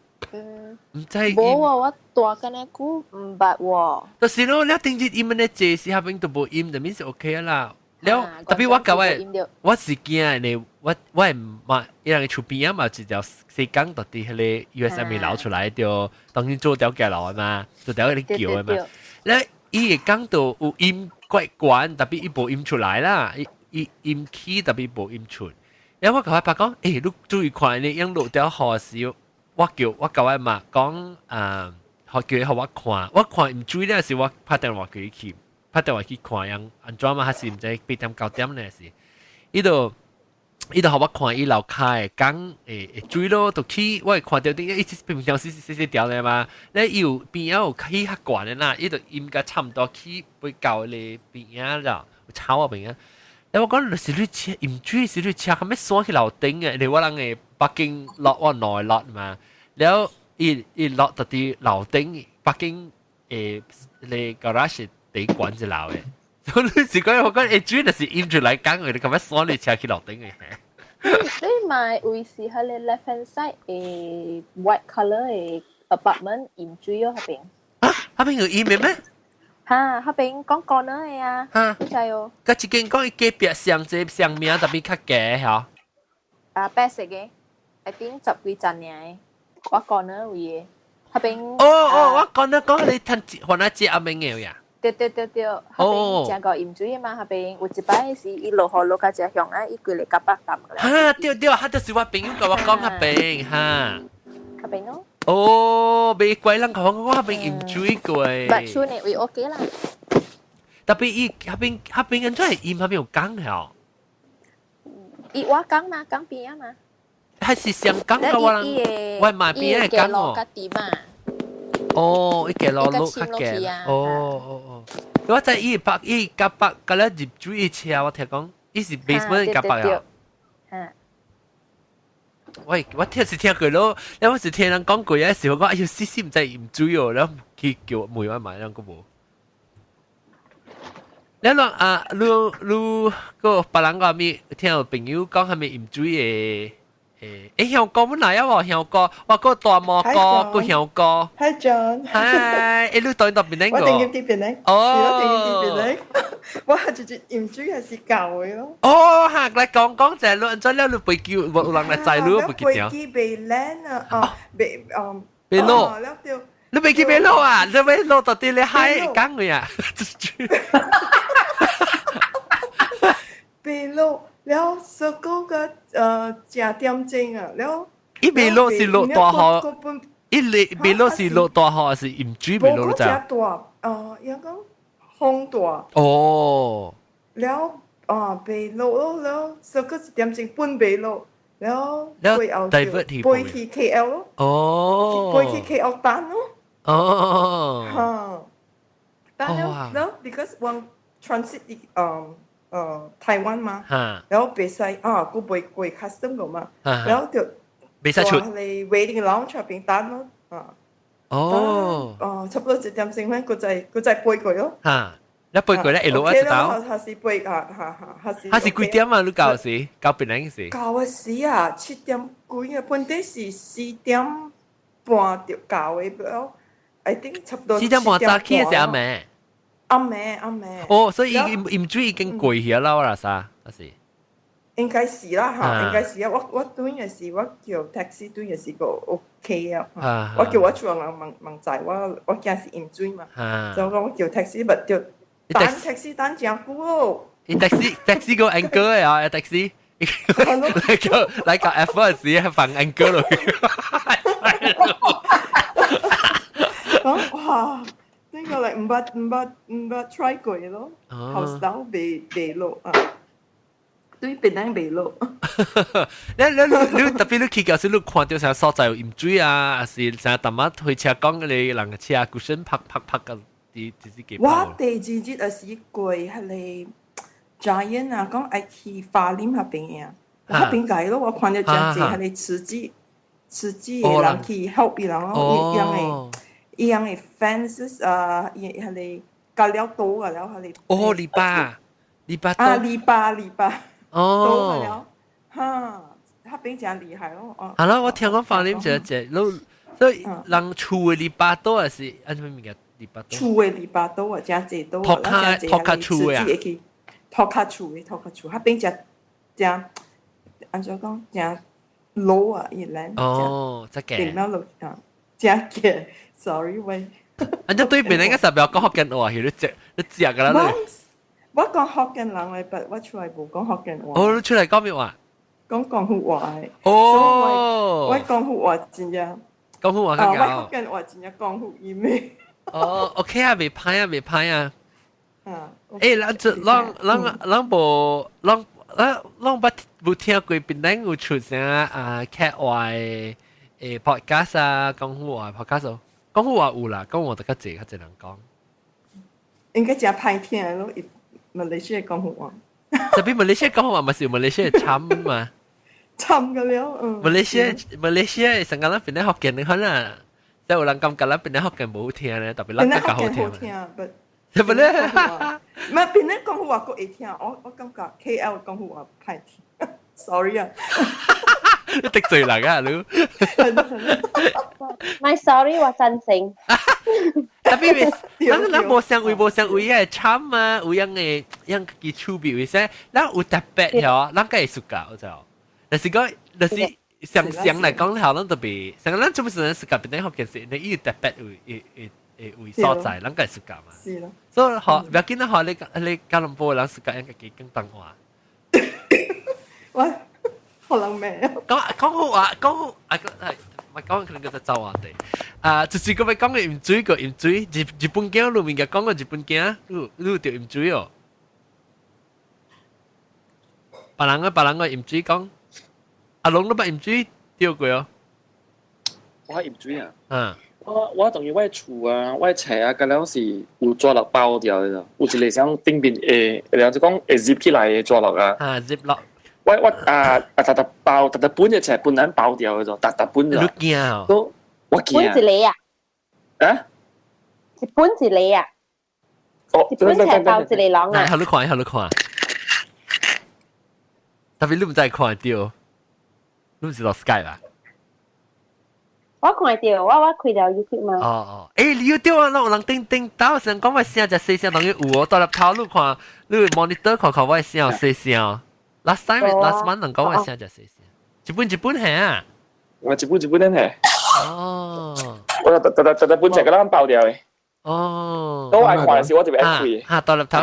A: 唔知。
L: 冇喎，我大間嘅估唔捌喎。
A: 但是咯，你定住鹽嘅借是下邊都冇鹽，就面是 OK 啦。แล้ว特別我講我是驚你，我係唔嘛，一樣嘅出邊啊嘛，就條四更到啲迄個 USM 流出來就當然做條嘅路嘛，做條嗰啲橋啊嘛。แล้ว伊會講到有鹽怪關，特別伊冇鹽出來啦，伊鹽起特別冇鹽出。แล้ว我同佢爸講，你注意看你樣路條河時，我叫佢嘛講學叫佢我看鹽水咧時，我拍電話叫佢去。拍電話去看樣安怎嘛，還是唔知8點9點呢是？伊度互我看伊樓骹誒講水咯，就起我會看到啲一直平常細條咧嘛。咧有邊有起較懸嘅啦，伊度應該差唔多起會到咧邊啊啦，炒啊邊啊。咧我講是你車鹽水是你車，咁咩鎖去樓頂嘅？你我人嘅北京落我內落嘛，แล้ว伊落到啲樓頂北京你 garage。地管就鬧嘅，所以是講我講主要是陰住嚟講，我哋咁樣鎖你車去樓頂嘅。
L: 你買會是喺你 left hand side white colour 嘅 apartment 鹽水咯，嗰邊。
A: 啊，嗰邊有鹽嘅咩？
L: 嚇，嗰邊講講呢嘅啊，
A: 嚇，
L: 就係。
A: 嗰一間講伊隔壁上名特別較假嚇。
L: 白色嘅，I think 10幾層嘅，我講呢位嘅，嗰邊。
A: 我講你睇換一隻阿明嘅呀。
L: 對，嗰邊正個鹽水嘛，嗰邊有一擺是伊落雨落較正向啊，伊過嚟夾北淡嘅啦。
A: 嚇，對，嗰就是我朋友甲我講嗰邊嚇。
L: 嗰邊咯。
A: 袂怪人講我嗰邊鹽水過。
L: 白樹呢會 OK 啦。
A: 特別伊嗰邊安怎係鹽嗰邊有港嘅？
L: 伊我港嘛，港邊啊嘛。
A: 還是上港嘅我人，我買邊係港哦。伊嘅路較嘅，我知伊夾北，嗰咧入水伊車，我聽講，伊是 basement 夾北啊。我聽過咯，我是聽人講過嘅時候，我哎呦死唔知鹽水哦，然後佢叫梅我買兩個冇。你個別人講咪聽到朋友講係咪鹽水嘅？香菇本來啊喎，香菇，我個大蘑菇，個香菇。
M: Hi John。
A: Hi，你到邊邊個？
M: 我定要啲邊咧？哦，定要啲邊咧？我係直接鹽水係是舊嘅咯。
A: 哦，嚇，嚟講就係攞咗你背叫，冇人嚟載你，背叫條。
M: 背背靚啊，背
A: 背攞。你背叫背攞啊？你背攞到啲你嗨講嘅呀？
M: 背攞。แล้วสกูก็จะเตรียมจริงอ่ะแล้ว
A: อีเบโลสิโลตัวหออีเบโลสิโลตัวหอสิอิ่มจุ้ยเบโลรู้จัก
M: ตัวยังก็ห้องตัว
A: โอ้
M: แล้วเบโลแล้วสกูจะเตรียมจริงปุ่นเบโลแล้วไปเอาไปที่ KL
A: โอ้
M: ไปที่ KL ตันเนาะ
A: อ๋อ
M: ตันแล้ว because one transit 台灣嘛，然後別使佢背 custom 㗎嘛，然後就
A: 別使出
M: 你 waiting lounge 入邊等咯，差不多1點鐘佢再背佢咯，
A: 一背佢咧一路一直到，
M: 下時背下
A: 時幾點啊？你教時教邊陣時？
M: 教嘅時啊，7點幾啊，本地是4點半就教嘅，了，I think 差不多
A: 4點半早起嘅時候咩？
M: 暗暝。
A: 哦，所以鹽水已經過去啦，啦啥？是。
M: 應該是啦嚇，應該是啊！我對嘅是我叫 taxi 對嘅是個 OK 啊，我叫我做人問仔，我驚是鹽水嘛，就講我叫 taxi，不就等 taxi 等正久咯。
A: taxi 個 anchor 啊，taxi。嚟個 F 嗰時係放 anchor 落去。
M: 講哇！呢個嚟唔捌 try 過咯，後手未落啊，對邊樣未落？
A: 你特別你去教時，你看到成所在有鹽水啊，還是成淡仔推車講嗰啲人嘅車 cushion 拍嘅啲幾包？
M: 我第二日係時過係嚟 Giant 啊，講愛去花蓮嗰邊啊，嗰邊解咯，我看到真係係嚟慈濟嘅人去 help 人咯，一樣嘅 fans 啊，係嚟隔了多啊，然後係嚟
A: 哦，篱笆
M: 多了，哈，嗰邊真厲害咯，
A: 係咯，我聽講花蓮只，所以人厝嘅篱笆多還是按咩名嘅篱笆多？
M: 厝嘅篱笆多啊，真濟多，
A: 托卡厝嘅啊，
M: 托卡厝，嗰邊真按照講真 low 啊，熱靚，
A: 哦，真嘅，
M: 定到落啊，真嘅。Sorry 喂，
A: อันจะ對邊應該十秒講福建話，你知㗎啦。
M: 我講福建人嚟，但我出嚟冇講福建話。
A: 哦，你出嚟講咩話？
M: 講廣府話嘅。
A: 哦，
M: 我廣府話真嘅。
A: 廣府話更加。
M: 我福建話真嘅廣府語咩？
A: 哦 ，OK 啊，未歹啊，未歹啊。誒，咱冇聽過邊頂有出聲啊，cat 話誒 podcast 啊，廣府話 podcast 哦。講好話有啦，講我大家謝，較濟人講。
M: 應該真歹聽咯，馬來西亞講好話。
A: 特別馬來西亞講好話，咪是馬來西亞慘嘛？
M: 慘㗎了，
A: 馬來西亞成個人變得福建，你看啦，即係有人感覺啦，變得福建冇好聽咧，特別咱更加好聽。係咪咧？
M: 唔係變得講好話個會聽，我感覺 KL 講好話歹聽。Sorry 啊。
A: 得罪人啊你！My
C: sorry 我贊成。
A: 特別咱無相位嘅慘啊，有樣嘅趣味為啥？咱有特別嗬，咱個會熟㗎，就。但是相嚟講，好咱特別，成個咱做乜事熟㗎？邊啲學件事，你有特別為所在，咱個會熟㗎嘛。
M: 是咯。
A: 所以學，不要緊啦，學你吉隆坡人熟㗎，樣個幾更當話。
M: 喂。可能咩？
A: 講好啊，講好啊，係咪講佢哋覺得走啊地？就是咁樣講嘅鹽水個鹽水，日本鏡裏面嘅講個日本鏡，你條鹽水哦。別人個鹽水講，阿龍都把鹽水丟過哦。
J: 我鹽水啊。我當然我厝啊，我車啊，嗰兩時有抓落包掉嘅，有一個像頂邊然後就講zip 起來嘅抓落啊。
A: zip 落。
J: 我特包特本嘅車本人包掉嘅啫，特本
A: 咋？你驚啊？
J: 我驚。
C: 本是你啊？
J: 啊？
C: 是本是你啊？
J: 哦，
C: 本車包是你啷啊？
A: 係你看。特別你唔再看掉，你唔知道 Skype 啊？
C: 我看到，我開到 YouTube 嘛。
A: 哦，誒，你要掉啊！有人叮到，成講我聲就細聲，等於有哦。到入頭你看，你 monitor 看我聲有細聲。last month 能講嘅聲就細聲，日本係啊，
J: 我日本係。
A: 哦，
J: 我特本就咁樣爆掉嘅。
A: 哦，
J: 都係看時我特別愛開。
A: 到入頭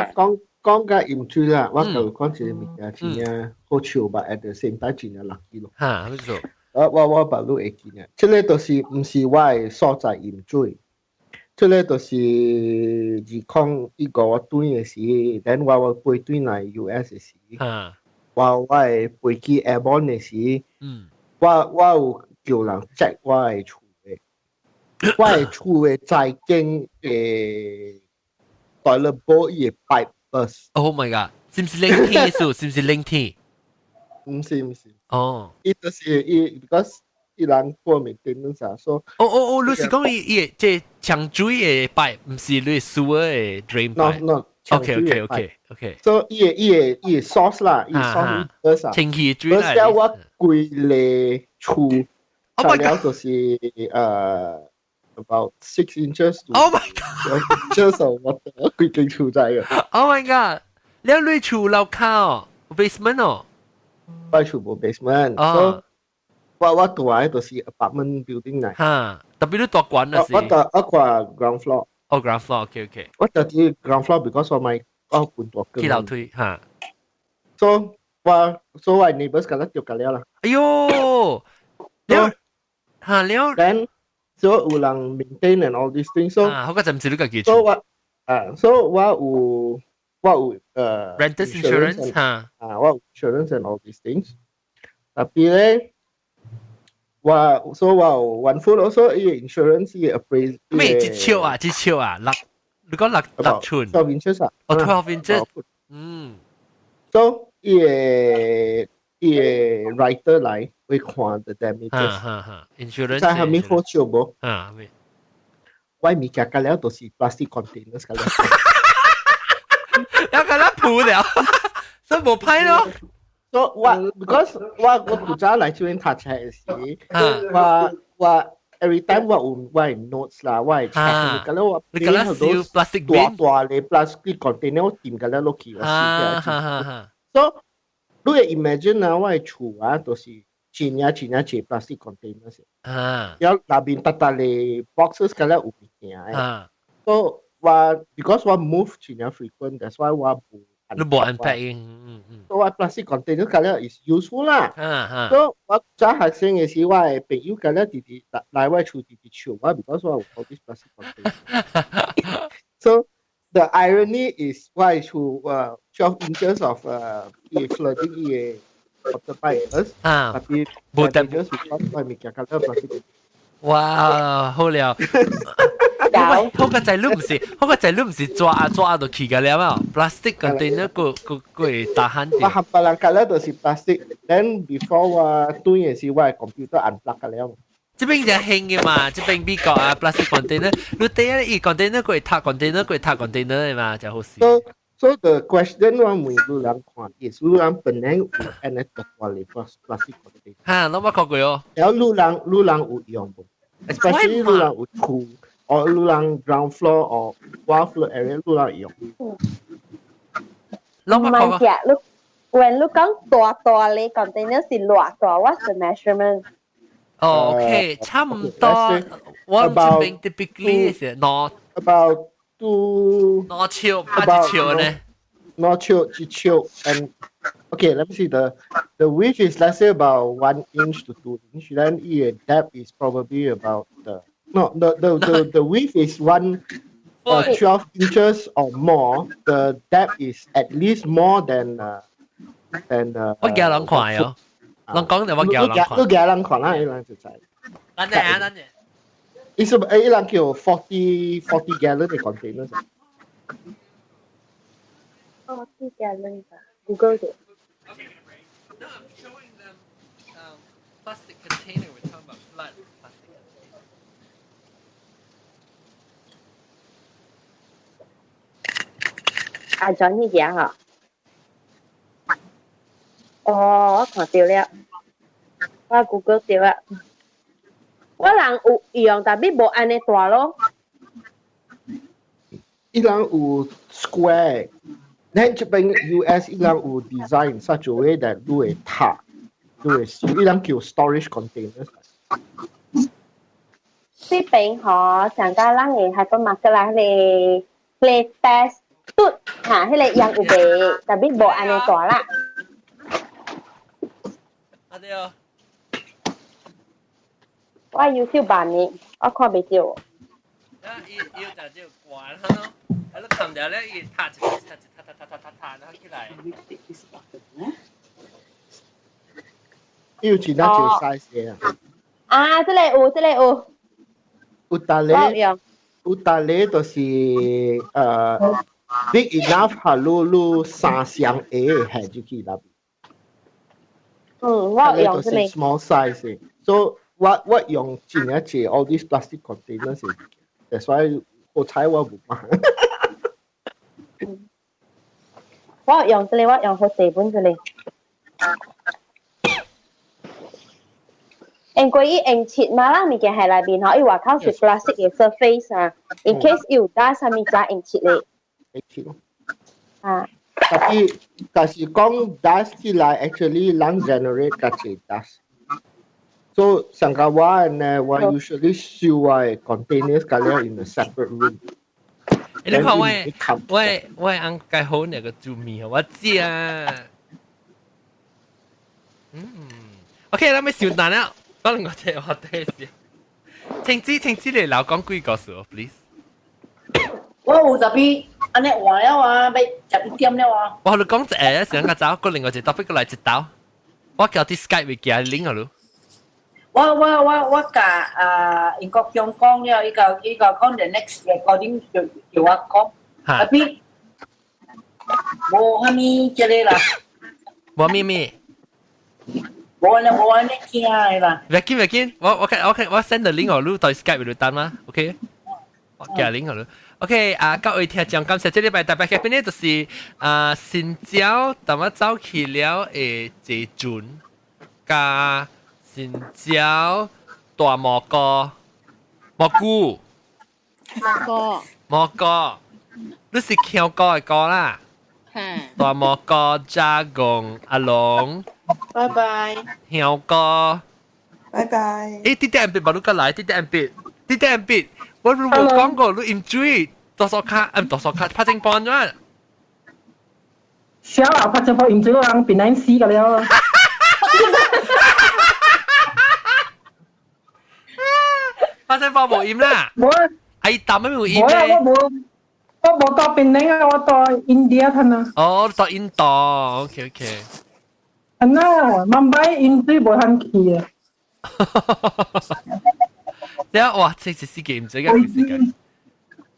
K: 講嘅鹽水啦，我就講一個物件，真啊好笑吧？at the same time 真啊 lucky 咯。
A: 嚇，咩做？
K: 我把路會見啊，即個都是唔是我嘅所在鹽水，即個都是2015我轉嘅時，等我背轉嚟 US 嘅時。我係飛機 airborne 嘅時，我有叫人 check 我嘅厝嘅，我嘅厝嘅再經toilet bowl 嘅 pipe burst。Oh
A: my god！是唔是冷天數？是唔是冷天？
K: 唔是。
A: 哦，
K: 伊就是伊 because 伊人過maintenance啊，所以
A: 你是講伊即搶水嘅擺，唔是你水嘅 drain 擺。
K: no。
A: OK。
K: 所以伊 source 啦，伊 source first 啊。
A: 清氣水啦。
K: first 我規個厝，材料就是about 6 inches to
A: Oh my god!
K: inches of water，規個厝在嘅。
A: Oh my god！你厝樓下哦 ，basement 哦。
K: 我厝無 basement，所以我住喺就是 apartment building 嚟。
A: 嚇，特別你大館啊是。
K: 我掛 ground floor。
A: 哦 ground floor，OK。
K: 我住啲 ground floor because 我搬大間。
A: 幾樓梯嚇。
K: So 我 neighbors 隔得掉隔了啦。
A: 哎呦！了嚇了。
K: Then so 有人 maintain and all these things。So
A: 好個就唔是你個記住。
K: So 我有
A: renters insurance 嚇。
K: 我有 insurance and all these things。特別咧。我有 one foot also 伊 insurance 伊 appraise
A: 咩？一triệu啊，你講六寸。
K: 12 inches 啊。
A: 12 inches。So
K: 伊writer 來會看 the damages。
A: insurance。
K: 在下面好笑無？
A: 咩？
K: 我物件隔了都是 plastic containers 隔了。
A: 有隔了鋪了，所以冇歹咯。
K: So because 我古早嚟這邊讀冊嘅時，我 every time 我 notes 啦，我係 check 嘅，我
A: play 好多 plastic bin
K: 大嘅 plastic container 我掂嘅咧落去，我試嘅。So 你會 imagine 啊，我係厝啊，都是真濟 plastic containers。有入邊特嘅 boxes 嘅咧有物件嘅。So because 我 move 真係 frequent，that's why 我
A: 你冇unpack
K: so 我 plastic container 嗰啲 is useful 啦。so 我做學生嘅時，我嘅朋友嗰啲弟來我厝弟笑我 because 我有 all this plastic container。so the irony is 我嘅厝12 inches of flooding 嘅 water pipes，特別冇 damages because 我物件嗰啲 plastic。
A: 哇，好了。好個仔都唔是抓到起嘅了嘛 ，plastic container 個大漢啲。
K: 我冚唪唥隔咧都是 plastic，then before 我對嘅時，我係 computer unplug 嘅了。
A: 這邊就興嘅嘛，這邊美國啊 plastic container，你第一container 佢塔 container 嘅嘛，就好事。
K: So the question 我問路人看，is 路人本來有 any 特別嘅 plastic container。
A: 嚇，我冇講過哦。
K: 然後路人有用冇 ？especially 路人有厝。or 路人 ground floor or ground floor area 路人用。
C: 唔係嘅，when 你講大咧 container 是偌大 ？What's the measurement？
A: OK， 差唔多。我這邊 typically 是
K: about
A: 8尺呢。
K: 1尺 and okay, let me see the width is let's say about 1 inch to 2 inch. Then the depth is probably about the width is 12 inches or more. The depth is at least more than
A: 我叫人看喲，人講就我叫人看。
K: 你叫人看啦，伊人就知。
A: 等陣。
K: 伊人叫40 gallon 嘅 container。40
C: gallon 吧 ，Google 嘅。
A: No, I'm showing them plastic container. We're talking about flat plastic container.
C: 啊，轉呢嘢嚇。哦，我看到了，我 Google 到啦。我人有用，但係冇安尼大咯。
K: 伊人有 square。Then 這邊 US 伊人有 design such a way that 你會塔，你會收，伊人叫 storage containers。
C: 呢邊嗬，上家人嘅係個乜嘅啦？你 test 嘟嚇，迄個樣有袂，但係冇安尼大啦。
A: 啊對哦。
C: 我 YouTube 版嘅，我看袂到。
A: 伊就只關嚇咯，喺度冚掉咧，伊塔，然後起來。
K: 伊有其他隻 size 嘅啊。
C: 啊，這裡有。
K: 有大咧就是比 big enough 哈，路三箱 A 係就去那邊。
C: 我用是咪
K: small size 所以我用真係借 all these plastic containers 嘅，所以我猜我唔買。
C: 我用這裡，我用好地本這裡。因為伊用切嘛啦，物件係內邊嗬，伊外口是 plastic 嘅 surface 啊。In case 有打啥物仔用切咧。
K: 用切咯。
C: 啊。
K: 但是講 dust 起來 actually 人 generate 個些 dust。So 上個我呢，我 usually 收我 containers 個了 in a separate room。
A: 你看我按介好那個煮麵，我知啊。OK， 咱咪小蛋啦。可能我哋我睇先，請知你老講幾個數 ，please。
H: 我有特別安尼換了啊，要11點了啊。
A: 我你講一時間走，個另外一 topic 過來一刀，我叫啲 Skype 會叫你領啊咯。
H: 我甲英國中講了，伊個講 the next recording 就我講，特別無蝦米即個啦。
A: 無咩？
H: 冇安尼聽啦。
A: 唔緊，我 send 個 link 我錄到 Skype 度單嘛 ，OK？ 我叫 link 我錄 ，OK 各位聽眾，感謝這禮拜特別嘅邊呢，就是新椒同我走去了誒這陣，加新椒大蘑菇，你是翹歌嘅歌啦。大蘑菇、炸貢、阿龍，
I: 拜拜。
A: 香哥，
M: 拜拜。
A: 啲啲 MB baru 嚟，啲 MB，我冇講過，你 enjoy 多數卡，拍正半咗。
N: 小啊，拍正半 enjoy 個人變難死㗎了。
A: 拍正半冇鹽啦。冇啊。係淡咩冇鹽咩？
N: 我冇到檳城啊，我到印度睇啊。
A: 哦，到印度 ，OK。
N: 啊那，孟買印度冇肯去啊。
A: 哇，這世界唔使嘅世界。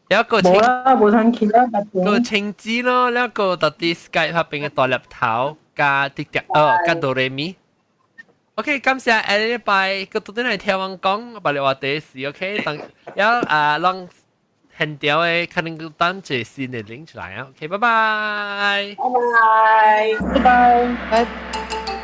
A: 有一個
N: 冇啦，冇肯去啦。
A: 個青枝咯，一個特啲 Skype 入邊嘅大粒頭加啲加哆來咪。OK， 感謝下禮拜個到底係聽我講，把你話第一事 OK， 等有讓。很屌誒，可能等這新的領出來啊。OK， 拜拜。
H: 拜拜。
N: 拜拜。